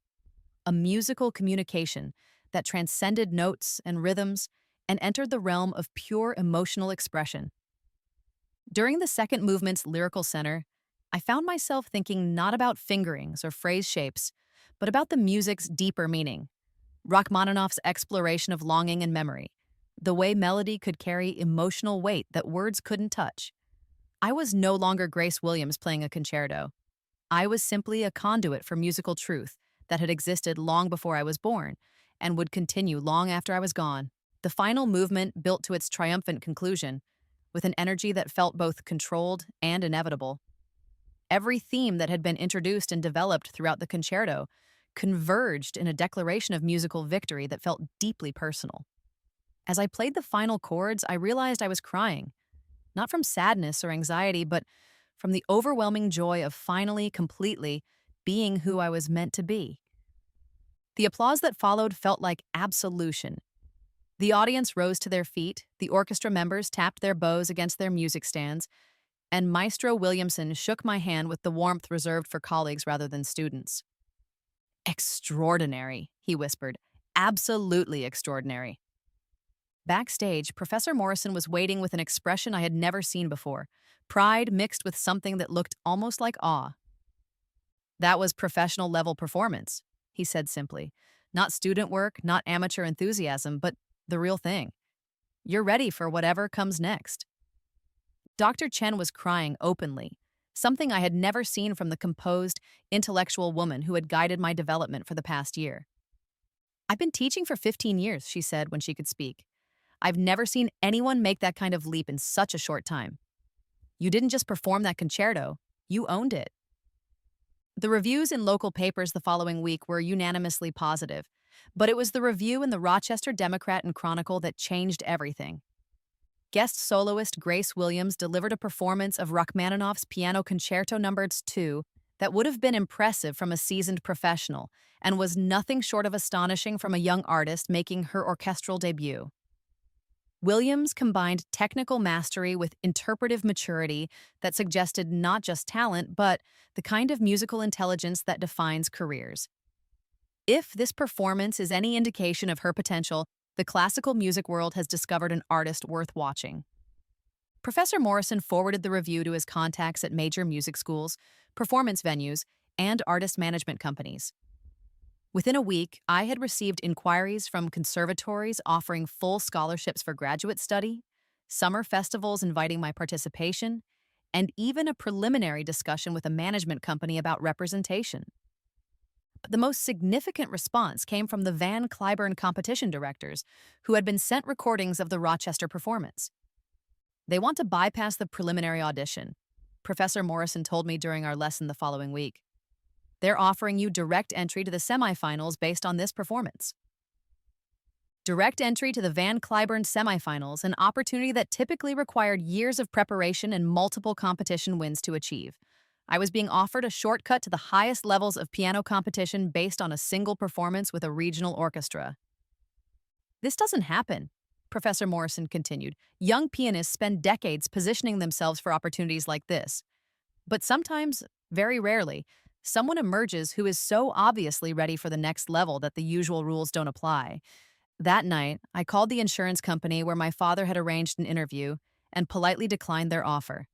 A musical communication that transcended notes and rhythms and entered the realm of pure emotional expression. During the second movement's lyrical center, I found myself thinking not about fingerings or phrase shapes, but about the music's deeper meaning. Rachmaninoff's exploration of longing and memory, the way melody could carry emotional weight that words couldn't touch. I was no longer Grace Williams playing a concerto. I was simply a conduit for musical truth that had existed long before I was born and would continue long after I was gone. The final movement built to its triumphant conclusion, with an energy that felt both controlled and inevitable. Every theme that had been introduced and developed throughout the concerto converged in a declaration of musical victory that felt deeply personal. As I played the final chords, I realized I was crying, not from sadness or anxiety, but from the overwhelming joy of finally, completely being who I was meant to be. The applause that followed felt like absolution. The audience rose to their feet, the orchestra members tapped their bows against their music stands, and Maestro Williamson shook my hand with the warmth reserved for colleagues rather than students. "Extraordinary," he whispered. "Absolutely extraordinary." Backstage, Professor Morrison was waiting with an expression I had never seen before, pride mixed with something that looked almost like awe. "That was professional-level performance," he said simply. "Not student work, not amateur enthusiasm, but the real thing. You're ready for whatever comes next." Dr. Chen was crying openly, something I had never seen from the composed, intellectual woman who had guided my development for the past year. "I've been teaching for 15 years," she said when she could speak. "I've never seen anyone make that kind of leap in such a short time. You didn't just perform that concerto, you owned it." The reviews in local papers the following week were unanimously positive, but it was the review in the Rochester Democrat and Chronicle that changed everything. Guest soloist Grace Williams delivered a performance of Rachmaninoff's Piano Concerto No. 2 that would have been impressive from a seasoned professional and was nothing short of astonishing from a young artist making her orchestral debut. Williams combined technical mastery with interpretive maturity that suggested not just talent, but the kind of musical intelligence that defines careers. If this performance is any indication of her potential, the classical music world has discovered an artist worth watching. Professor Morrison forwarded the review to his contacts at major music schools, performance venues, and artist management companies. Within a week, I had received inquiries from conservatories offering full scholarships for graduate study, summer festivals inviting my participation, and even a preliminary discussion with a management company about representation. But the most significant response came from the Van Cliburn competition directors, who had been sent recordings of the Rochester performance. They want to bypass the preliminary audition, Professor Morrison told me during our lesson the following week. They're offering you direct entry to the semifinals based on this performance. Direct entry to the Van Cliburn semifinals, an opportunity that typically required years of preparation and multiple competition wins to achieve. I was being offered a shortcut to the highest levels of piano competition based on a single performance with a regional orchestra. This doesn't happen, Professor Morrison continued. Young pianists spend decades positioning themselves for opportunities like this. But sometimes, very rarely, someone emerges who is so obviously ready for the next level that the usual rules don't apply. That night, I called the insurance company where my father had arranged an interview and politely declined their offer.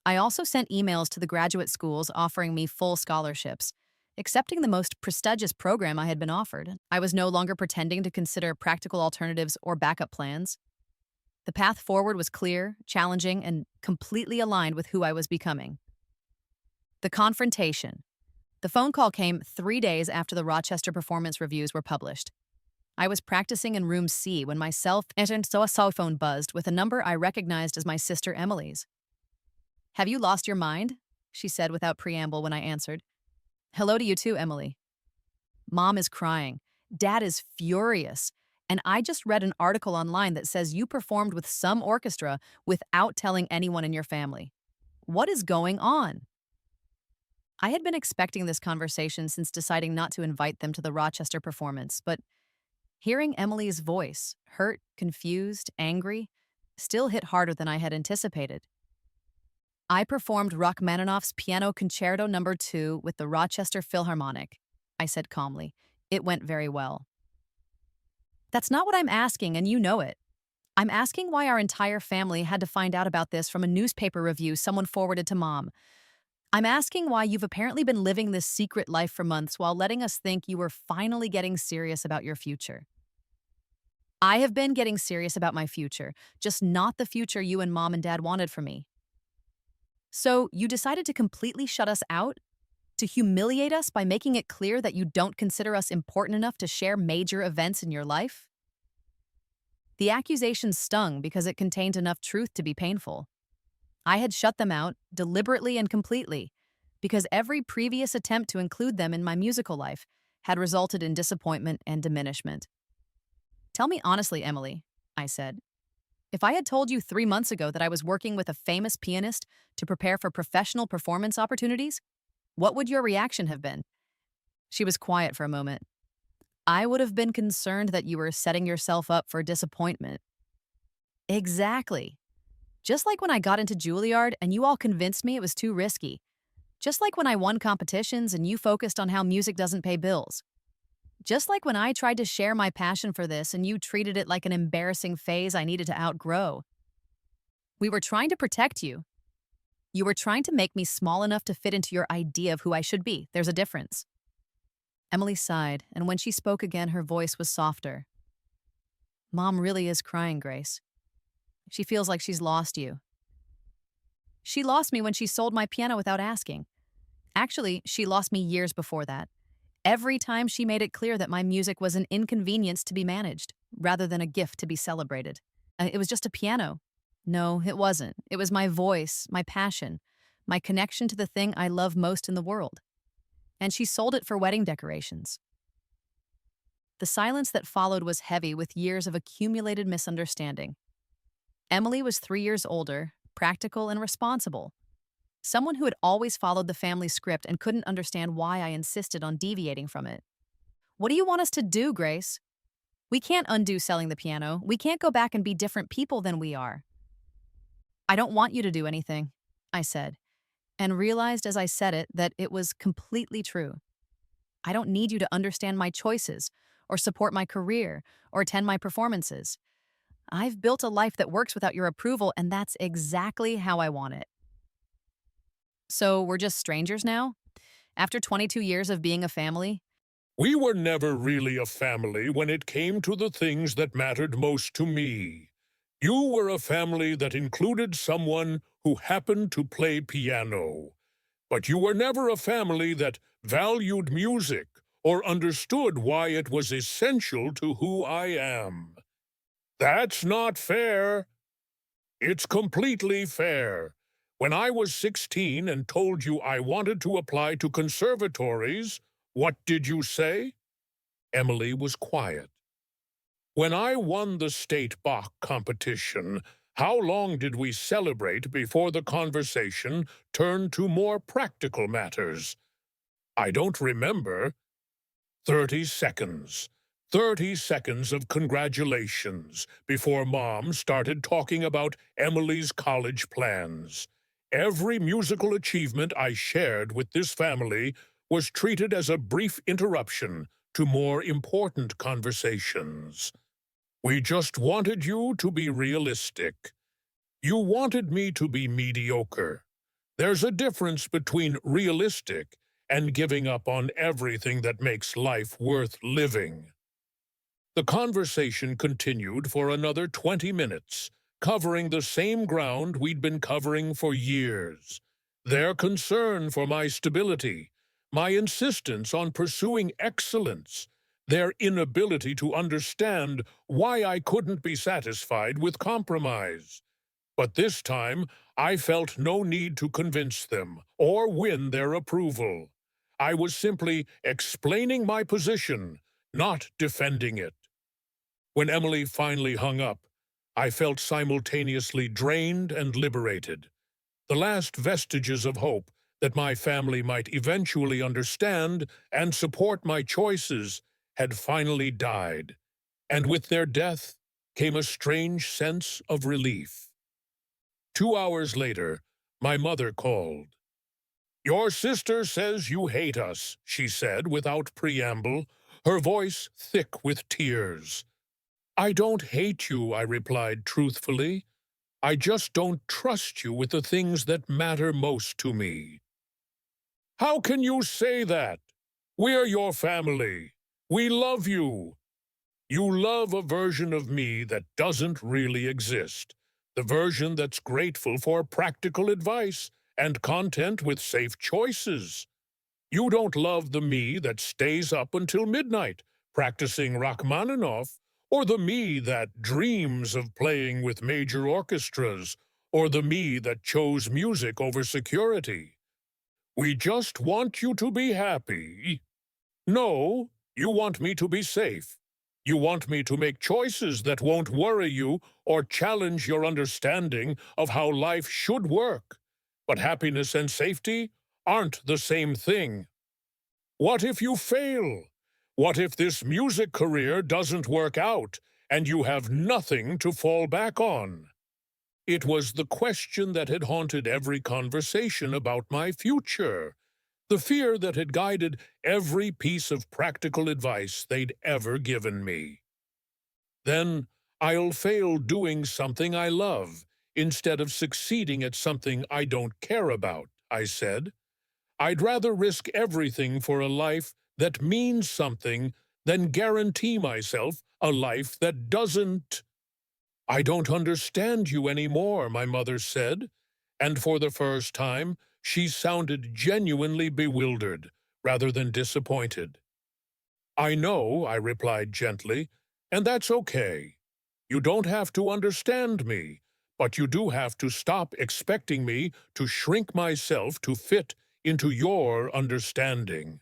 I also sent emails to the graduate schools offering me full scholarships, accepting the most prestigious program I had been offered. I was no longer pretending to consider practical alternatives or backup plans. The path forward was clear, challenging, and completely aligned with who I was becoming. The confrontation. The phone call came 3 days after the Rochester performance reviews were published. I was practicing in room C when my cell phone buzzed with a number I recognized as my sister Emily's. "Have you lost your mind?" she said without preamble when I answered. "Hello to you too, Emily." "Mom is crying. Dad is furious. And I just read an article online that says you performed with some orchestra without telling anyone in your family. What is going on?" I had been expecting this conversation since deciding not to invite them to the Rochester performance, but hearing Emily's voice, hurt, confused, angry, still hit harder than I had anticipated. "I performed Rachmaninoff's Piano Concerto No. 2 with the Rochester Philharmonic," I said calmly. "It went very well." "That's not what I'm asking, and you know it. I'm asking why our entire family had to find out about this from a newspaper review someone forwarded to Mom. I'm asking why you've apparently been living this secret life for months while letting us think you were finally getting serious about your future." "I have been getting serious about my future, just not the future you and Mom and Dad wanted for me." "So you decided to completely shut us out? To humiliate us by making it clear that you don't consider us important enough to share major events in your life?" The accusation stung because it contained enough truth to be painful. I had shut them out, deliberately and completely, because every previous attempt to include them in my musical life had resulted in disappointment and diminishment. "Tell me honestly, Emily," I said. "If I had told you 3 months ago that I was working with a famous pianist to prepare for professional performance opportunities, what would your reaction have been?" She was quiet for a moment. "I would have been concerned that you were setting yourself up for disappointment." "Exactly. Just like when I got into Juilliard and you all convinced me it was too risky. Just like when I won competitions and you focused on how music doesn't pay bills. Just like when I tried to share my passion for this and you treated it like an embarrassing phase I needed to outgrow. We were trying to protect you. You were trying to make me small enough to fit into your idea of who I should be. There's a difference." Emily sighed, and when she spoke again, her voice was softer. "Mom really is crying, Grace. She feels like she's lost you. She lost me when she sold my piano without asking. Actually, she lost me years before that. Every time she made it clear that my music was an inconvenience to be managed, rather than a gift to be celebrated. It was just a piano. No, it wasn't. It was my voice, my passion, my connection to the thing I love most in the world. And she sold it for wedding decorations." The silence that followed was heavy with years of accumulated misunderstanding. Emily was 3 years older, practical and responsible. Someone who had always followed the family script and couldn't understand why I insisted on deviating from it. "What do you want us to do, Grace? We can't undo selling the piano. We can't go back and be different people than we are." "I don't want you to do anything," I said, and realized as I said it that it was completely true. "I don't need you to understand my choices, or support my career, or attend my performances. I've built a life that works without your approval, and that's exactly how I want it." "So we're just strangers now? After 22 years of being a family?" We were never really a family when it came to the things that mattered most to me. You were a family that included someone who happened to play piano, but you were never a family that valued music or understood why it was essential to who I am. That's not fair. It's completely fair. When I was 16 and told you I wanted to apply to conservatories, what did you say? Emily was quiet. When I won the state Bach competition, how long did we celebrate before the conversation turned to more practical matters? I don't remember. 30 seconds. 30 seconds of congratulations before Mom started talking about Emily's college plans. Every musical achievement I shared with this family was treated as a brief interruption to more important conversations. We just wanted you to be realistic. You wanted me to be mediocre. There's a difference between realistic and giving up on everything that makes life worth living. The conversation continued for another 20 minutes, covering the same ground we'd been covering for years. Their concern for my stability, my insistence on pursuing excellence, their inability to understand why I couldn't be satisfied with compromise. But this time, I felt no need to convince them or win their approval. I was simply explaining my position, not defending it. When Emily finally hung up, I felt simultaneously drained and liberated. The last vestiges of hope that my family might eventually understand and support my choices had finally died, and with their death came a strange sense of relief. 2 hours later, my mother called. "Your sister says you hate us," she said without preamble, her voice thick with tears. "I don't hate you," I replied truthfully. "I just don't trust you with the things that matter most to me." "How can you say that? We're your family. We love you." "You love a version of me that doesn't really exist. The version that's grateful for practical advice and content with safe choices. You don't love the me that stays up until midnight, practicing Rachmaninoff, or the me that dreams of playing with major orchestras, or the me that chose music over security. We just want you to be happy. No, you want me to be safe. You want me to make choices that won't worry you or challenge your understanding of how life should work. But happiness and safety aren't the same thing. What if you fail? What if this music career doesn't work out and you have nothing to fall back on?" It was the question that had haunted every conversation about my future, the fear that had guided every piece of practical advice they'd ever given me. "Then I'll fail doing something I love instead of succeeding at something I don't care about," I said. "I'd rather risk everything for a life that means something than guarantee myself a life that doesn't." "I don't understand you anymore," my mother said, and for the first time she sounded genuinely bewildered rather than disappointed. "I know," I replied gently, "and that's okay. You don't have to understand me, but you do have to stop expecting me to shrink myself to fit into your understanding."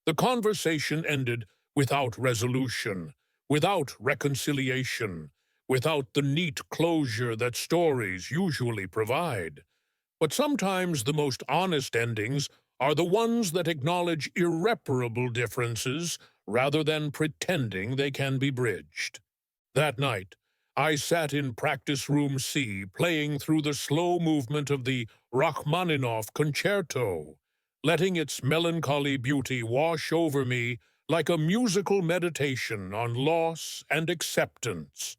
The conversation ended without resolution, without reconciliation, without the neat closure that stories usually provide. But sometimes the most honest endings are the ones that acknowledge irreparable differences rather than pretending they can be bridged. That night, I sat in practice room C, playing through the slow movement of the Rachmaninoff concerto, letting its melancholy beauty wash over me like a musical meditation on loss and acceptance.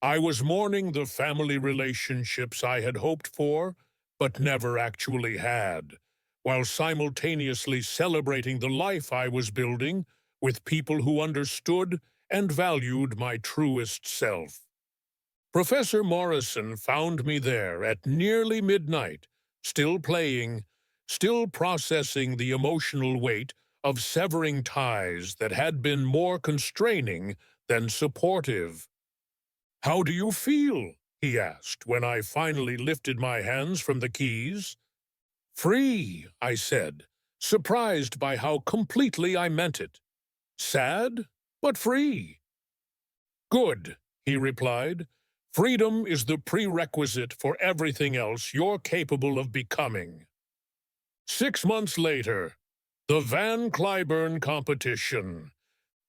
I was mourning the family relationships I had hoped for, but never actually had, while simultaneously celebrating the life I was building with people who understood and valued my truest self. Professor Morrison found me there at nearly midnight, still playing, still processing the emotional weight of severing ties that had been more constraining than supportive. "How do you feel?" he asked when I finally lifted my hands from the keys. "Free," I said, surprised by how completely I meant it. "Sad, but free." "Good," he replied. "Freedom is the prerequisite for everything else you're capable of becoming." 6 months later, the Van Cliburn competition.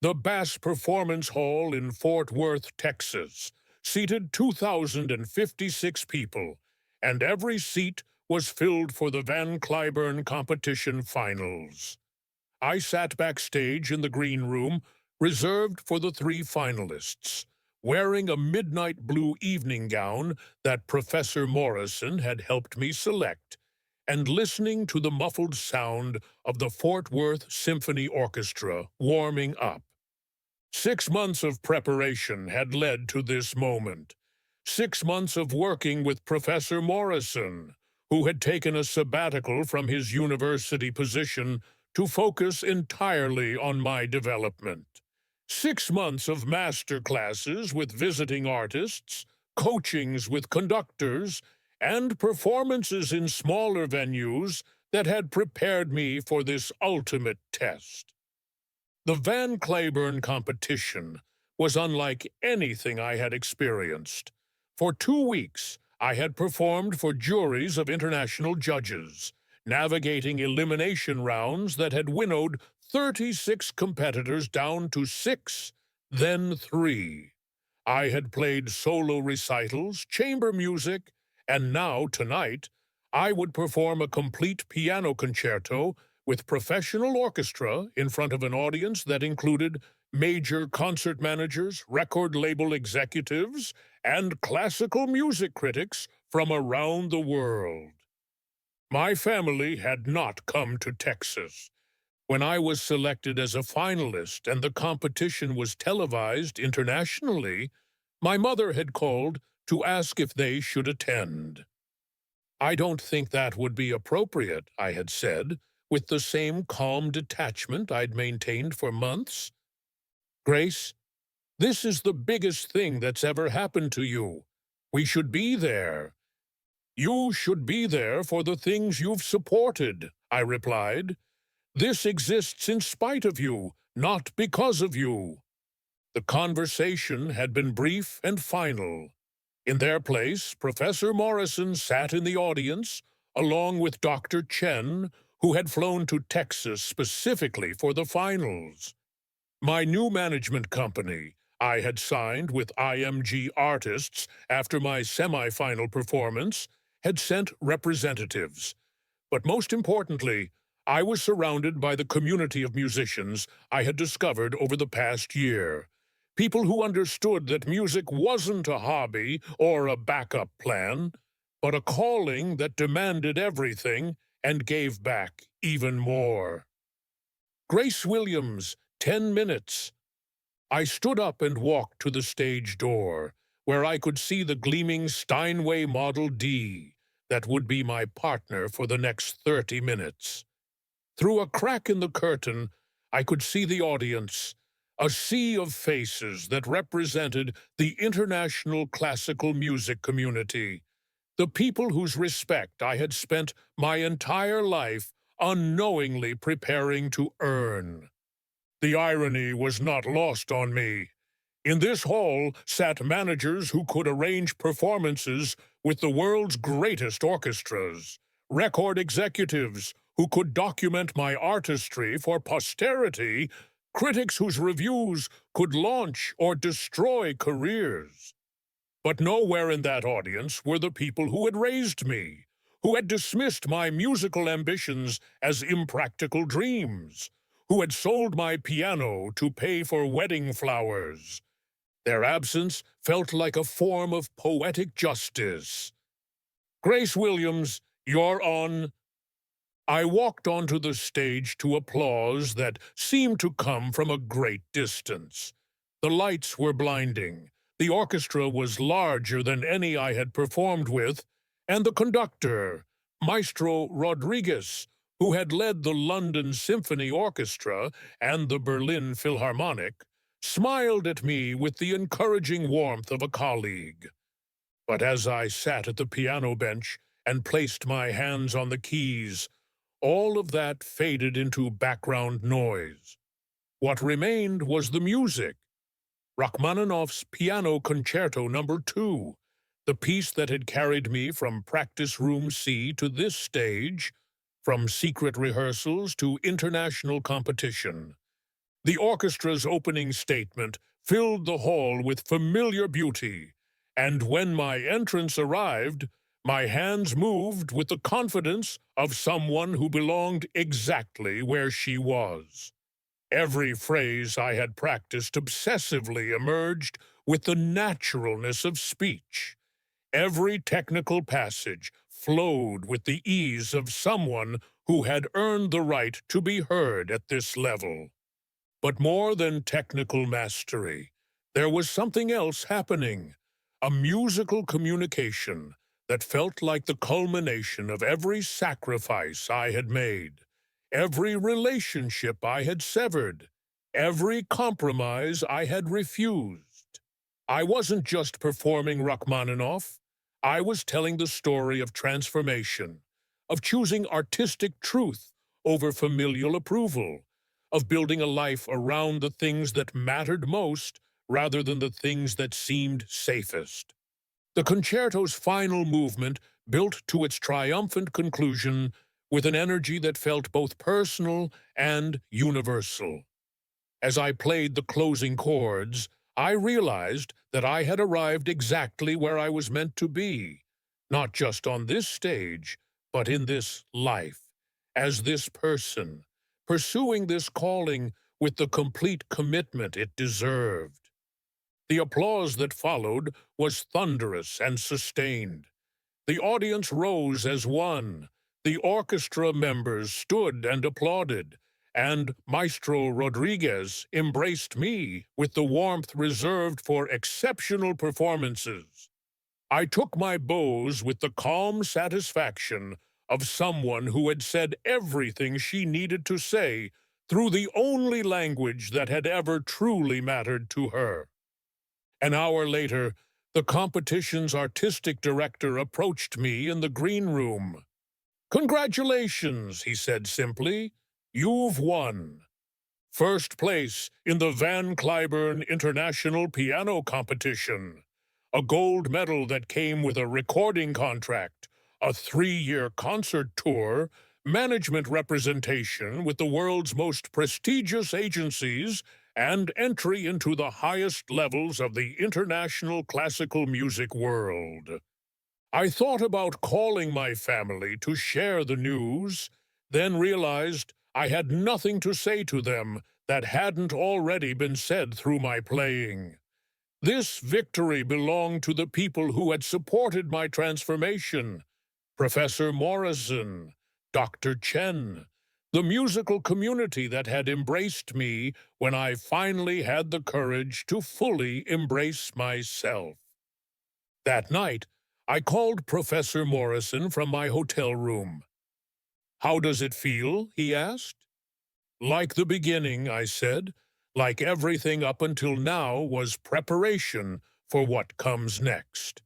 The Bass Performance Hall in Fort Worth, Texas, seated 2,056 people, and every seat was filled for the Van Cliburn competition finals. I sat backstage in the green room, reserved for the three finalists, wearing a midnight blue evening gown that Professor Morrison had helped me select, and listening to the muffled sound of the Fort Worth Symphony Orchestra warming up. 6 months of preparation had led to this moment. 6 months of working with Professor Morrison, who had taken a sabbatical from his university position to focus entirely on my development. 6 months of master classes with visiting artists, coachings with conductors, and performances in smaller venues that had prepared me for this ultimate test. The Van Cliburn competition was unlike anything I had experienced. For 2 weeks, I had performed for juries of international judges, navigating elimination rounds that had winnowed 36 competitors down to 6, then 3. I had played solo recitals, chamber music, and now, tonight, I would perform a complete piano concerto with professional orchestra in front of an audience that included major concert managers, record label executives, and classical music critics from around the world. My family had not come to Texas. When I was selected as a finalist and the competition was televised internationally, my mother had called to ask if they should attend. "I don't think that would be appropriate," I had said, with the same calm detachment I'd maintained for months. "Grace, this is the biggest thing that's ever happened to you. We should be there. You should be there for the things you've supported," I replied. "This exists in spite of you, not because of you." The conversation had been brief and final. In their place, Professor Morrison sat in the audience, along with Dr. Chen, who had flown to Texas specifically for the finals. My new management company, I had signed with IMG Artists after my semi-final performance, had sent representatives. But most importantly, I was surrounded by the community of musicians I had discovered over the past year. People who understood that music wasn't a hobby or a backup plan, but a calling that demanded everything and gave back even more. "Grace Williams, 10 minutes." I stood up and walked to the stage door, where I could see the gleaming Steinway Model D that would be my partner for the next 30 minutes. Through a crack in the curtain, I could see the audience, a sea of faces that represented the international classical music community, the people whose respect I had spent my entire life unknowingly preparing to earn. The irony was not lost on me. In this hall sat managers who could arrange performances with the world's greatest orchestras, record executives who could document my artistry for posterity, critics whose reviews could launch or destroy careers. But nowhere in that audience were the people who had raised me, who had dismissed my musical ambitions as impractical dreams, who had sold my piano to pay for wedding flowers. Their absence felt like a form of poetic justice. "Grace Williams, you're on." I walked onto the stage to applause that seemed to come from a great distance. The lights were blinding, the orchestra was larger than any I had performed with, and the conductor, Maestro Rodriguez, who had led the London Symphony Orchestra and the Berlin Philharmonic, smiled at me with the encouraging warmth of a colleague. But as I sat at the piano bench and placed my hands on the keys, all of that faded into background noise. What remained was the music. Rachmaninoff's Piano Concerto No. 2, the piece that had carried me from practice room C to this stage, from secret rehearsals to international competition. The orchestra's opening statement filled the hall with familiar beauty, and when my entrance arrived, my hands moved with the confidence of someone who belonged exactly where she was. Every phrase I had practiced obsessively emerged with the naturalness of speech. Every technical passage flowed with the ease of someone who had earned the right to be heard at this level. But more than technical mastery, there was something else happening, a musical communication that felt like the culmination of every sacrifice I had made, every relationship I had severed, every compromise I had refused. I wasn't just performing Rachmaninoff, I was telling the story of transformation, of choosing artistic truth over familial approval, of building a life around the things that mattered most rather than the things that seemed safest. The concerto's final movement built to its triumphant conclusion with an energy that felt both personal and universal. As I played the closing chords, I realized that I had arrived exactly where I was meant to be, not just on this stage, but in this life, as this person, pursuing this calling with the complete commitment it deserved. The applause that followed was thunderous and sustained. The audience rose as one. The orchestra members stood and applauded, and Maestro Rodriguez embraced me with the warmth reserved for exceptional performances. I took my bows with the calm satisfaction of someone who had said everything she needed to say through the only language that had ever truly mattered to her. An hour later, the competition's artistic director approached me in the green room. "Congratulations," he said simply. "You've won. First place in the Van Cliburn International Piano Competition. A gold medal that came with a recording contract, a 3-year concert tour, management representation with the world's most prestigious agencies, and entry into the highest levels of the international classical music world." I thought about calling my family to share the news, then realized I had nothing to say to them that hadn't already been said through my playing. This victory belonged to the people who had supported my transformation: Professor Morrison, Dr. Chen, the musical community that had embraced me when I finally had the courage to fully embrace myself. That night, I called Professor Morrison from my hotel room. "How does it feel?" he asked. "Like the beginning," I said. "Like everything up until now was preparation for what comes next."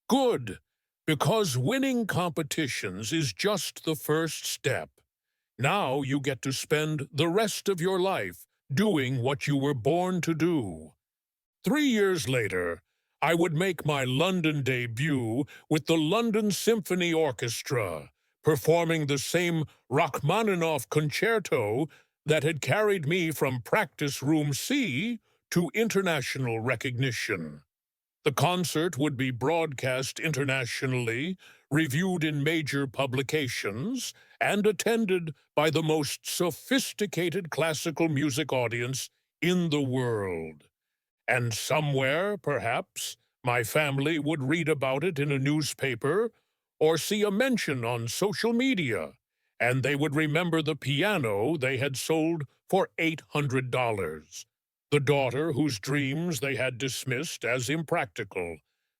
"Good, because winning competitions is just the first step. Now you get to spend the rest of your life doing what you were born to do." 3 years later, I would make my London debut with the London Symphony Orchestra, performing the same Rachmaninoff concerto that had carried me from practice room C to international recognition. The concert would be broadcast internationally, reviewed in major publications, and attended by the most sophisticated classical music audience in the world. And somewhere, perhaps, my family would read about it in a newspaper or see a mention on social media, and they would remember the piano they had sold for $800, the daughter whose dreams they had dismissed as impractical,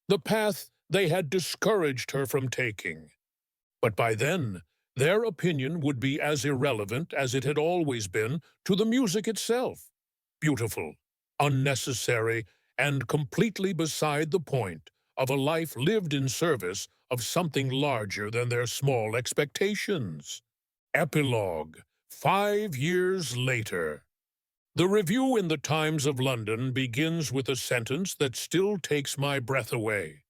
the path they had discouraged her from taking. But by then, their opinion would be as irrelevant as it had always been to the music itself. Beautiful, unnecessary, and completely beside the point of a life lived in service of something larger than their small expectations. Epilogue, 5 years later. The review in the Times of London begins with a sentence that still takes my breath away.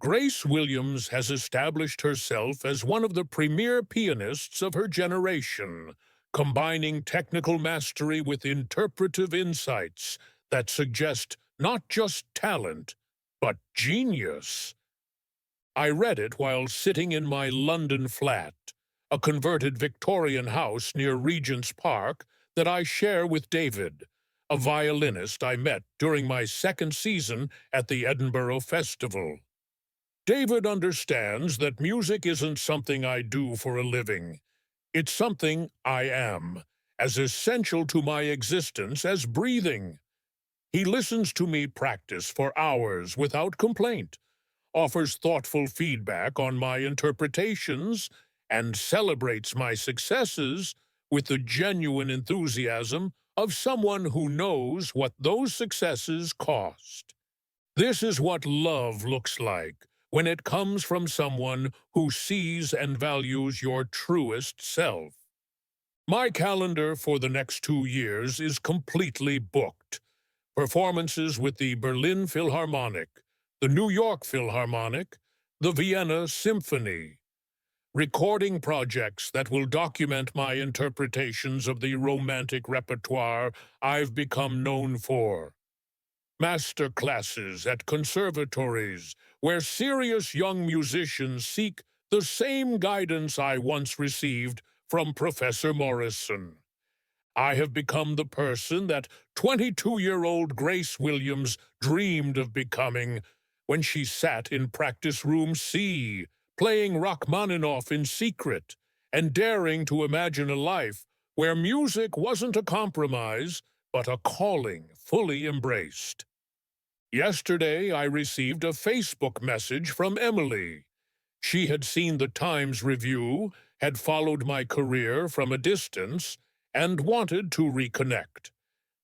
Grace Williams has established herself as one of the premier pianists of her generation, combining technical mastery with interpretive insights that suggest not just talent, but genius. I read it while sitting in my London flat, a converted Victorian house near Regent's Park that I share with David, a violinist I met during my second season at the Edinburgh Festival. David understands that music isn't something I do for a living. It's something I am, as essential to my existence as breathing. He listens to me practice for hours without complaint, offers thoughtful feedback on my interpretations, and celebrates my successes with the genuine enthusiasm of someone who knows what those successes cost. This is what love looks like when it comes from someone who sees and values your truest self. My calendar for the next 2 years is completely booked. Performances with the Berlin Philharmonic, the New York Philharmonic, the Vienna Symphony. Recording projects that will document my interpretations of the romantic repertoire I've become known for. Master classes at conservatories where serious young musicians seek the same guidance I once received from Professor Morrison. I have become the person that 22-year-old Grace Williams dreamed of becoming when she sat in practice room C, playing Rachmaninoff in secret and daring to imagine a life where music wasn't a compromise, but a calling fully embraced. Yesterday, I received a Facebook message from Emily. She had seen the Times review, had followed my career from a distance, and wanted to reconnect.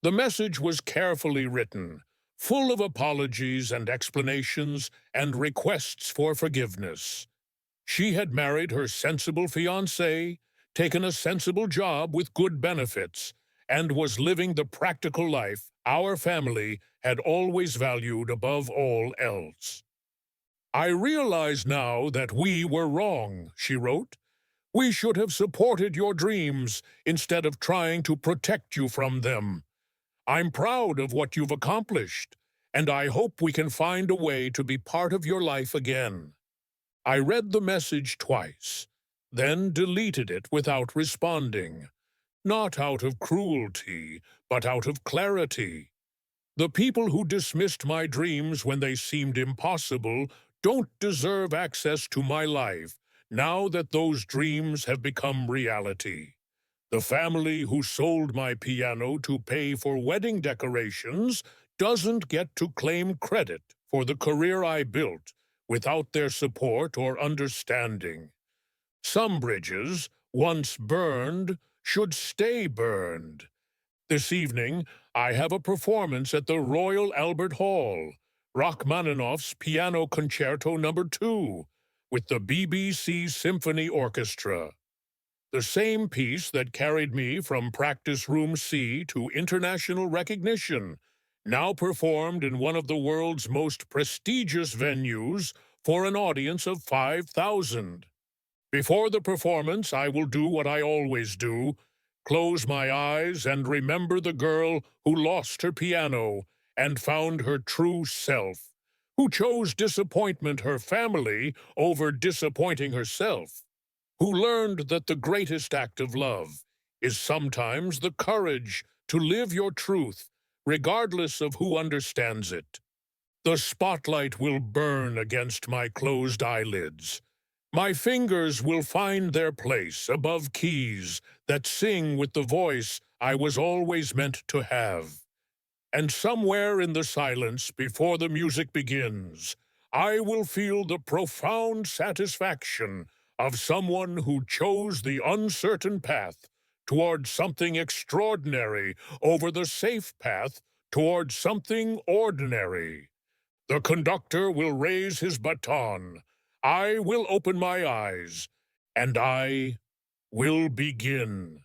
The message was carefully written, full of apologies and explanations and requests for forgiveness. She had married her sensible fiancé, taken a sensible job with good benefits, and was living the practical life our family had always valued above all else. I realize now that we were wrong, she wrote. We should have supported your dreams instead of trying to protect you from them. I'm proud of what you've accomplished, and I hope we can find a way to be part of your life again. I read the message twice, then deleted it without responding. Not out of cruelty, but out of clarity. The people who dismissed my dreams when they seemed impossible don't deserve access to my life now that those dreams have become reality. The family who sold my piano to pay for wedding decorations doesn't get to claim credit for the career I built without their support or understanding. Some bridges, once burned, should stay burned. This evening, I have a performance at the Royal Albert Hall, Rachmaninoff's Piano Concerto No. 2, with the BBC Symphony Orchestra. The same piece that carried me from Practice Room C to international recognition, now performed in one of the world's most prestigious venues for an audience of 5,000. Before the performance, I will do what I always do, close my eyes and remember the girl who lost her piano and found her true self, who chose disappointment her family over disappointing herself, who learned that the greatest act of love is sometimes the courage to live your truth, regardless of who understands it. The spotlight will burn against my closed eyelids. My fingers will find their place above keys that sing with the voice I was always meant to have. And somewhere in the silence before the music begins, I will feel the profound satisfaction of someone who chose the uncertain path towards something extraordinary over the safe path towards something ordinary. The conductor will raise his baton. I will open my eyes, and I will begin.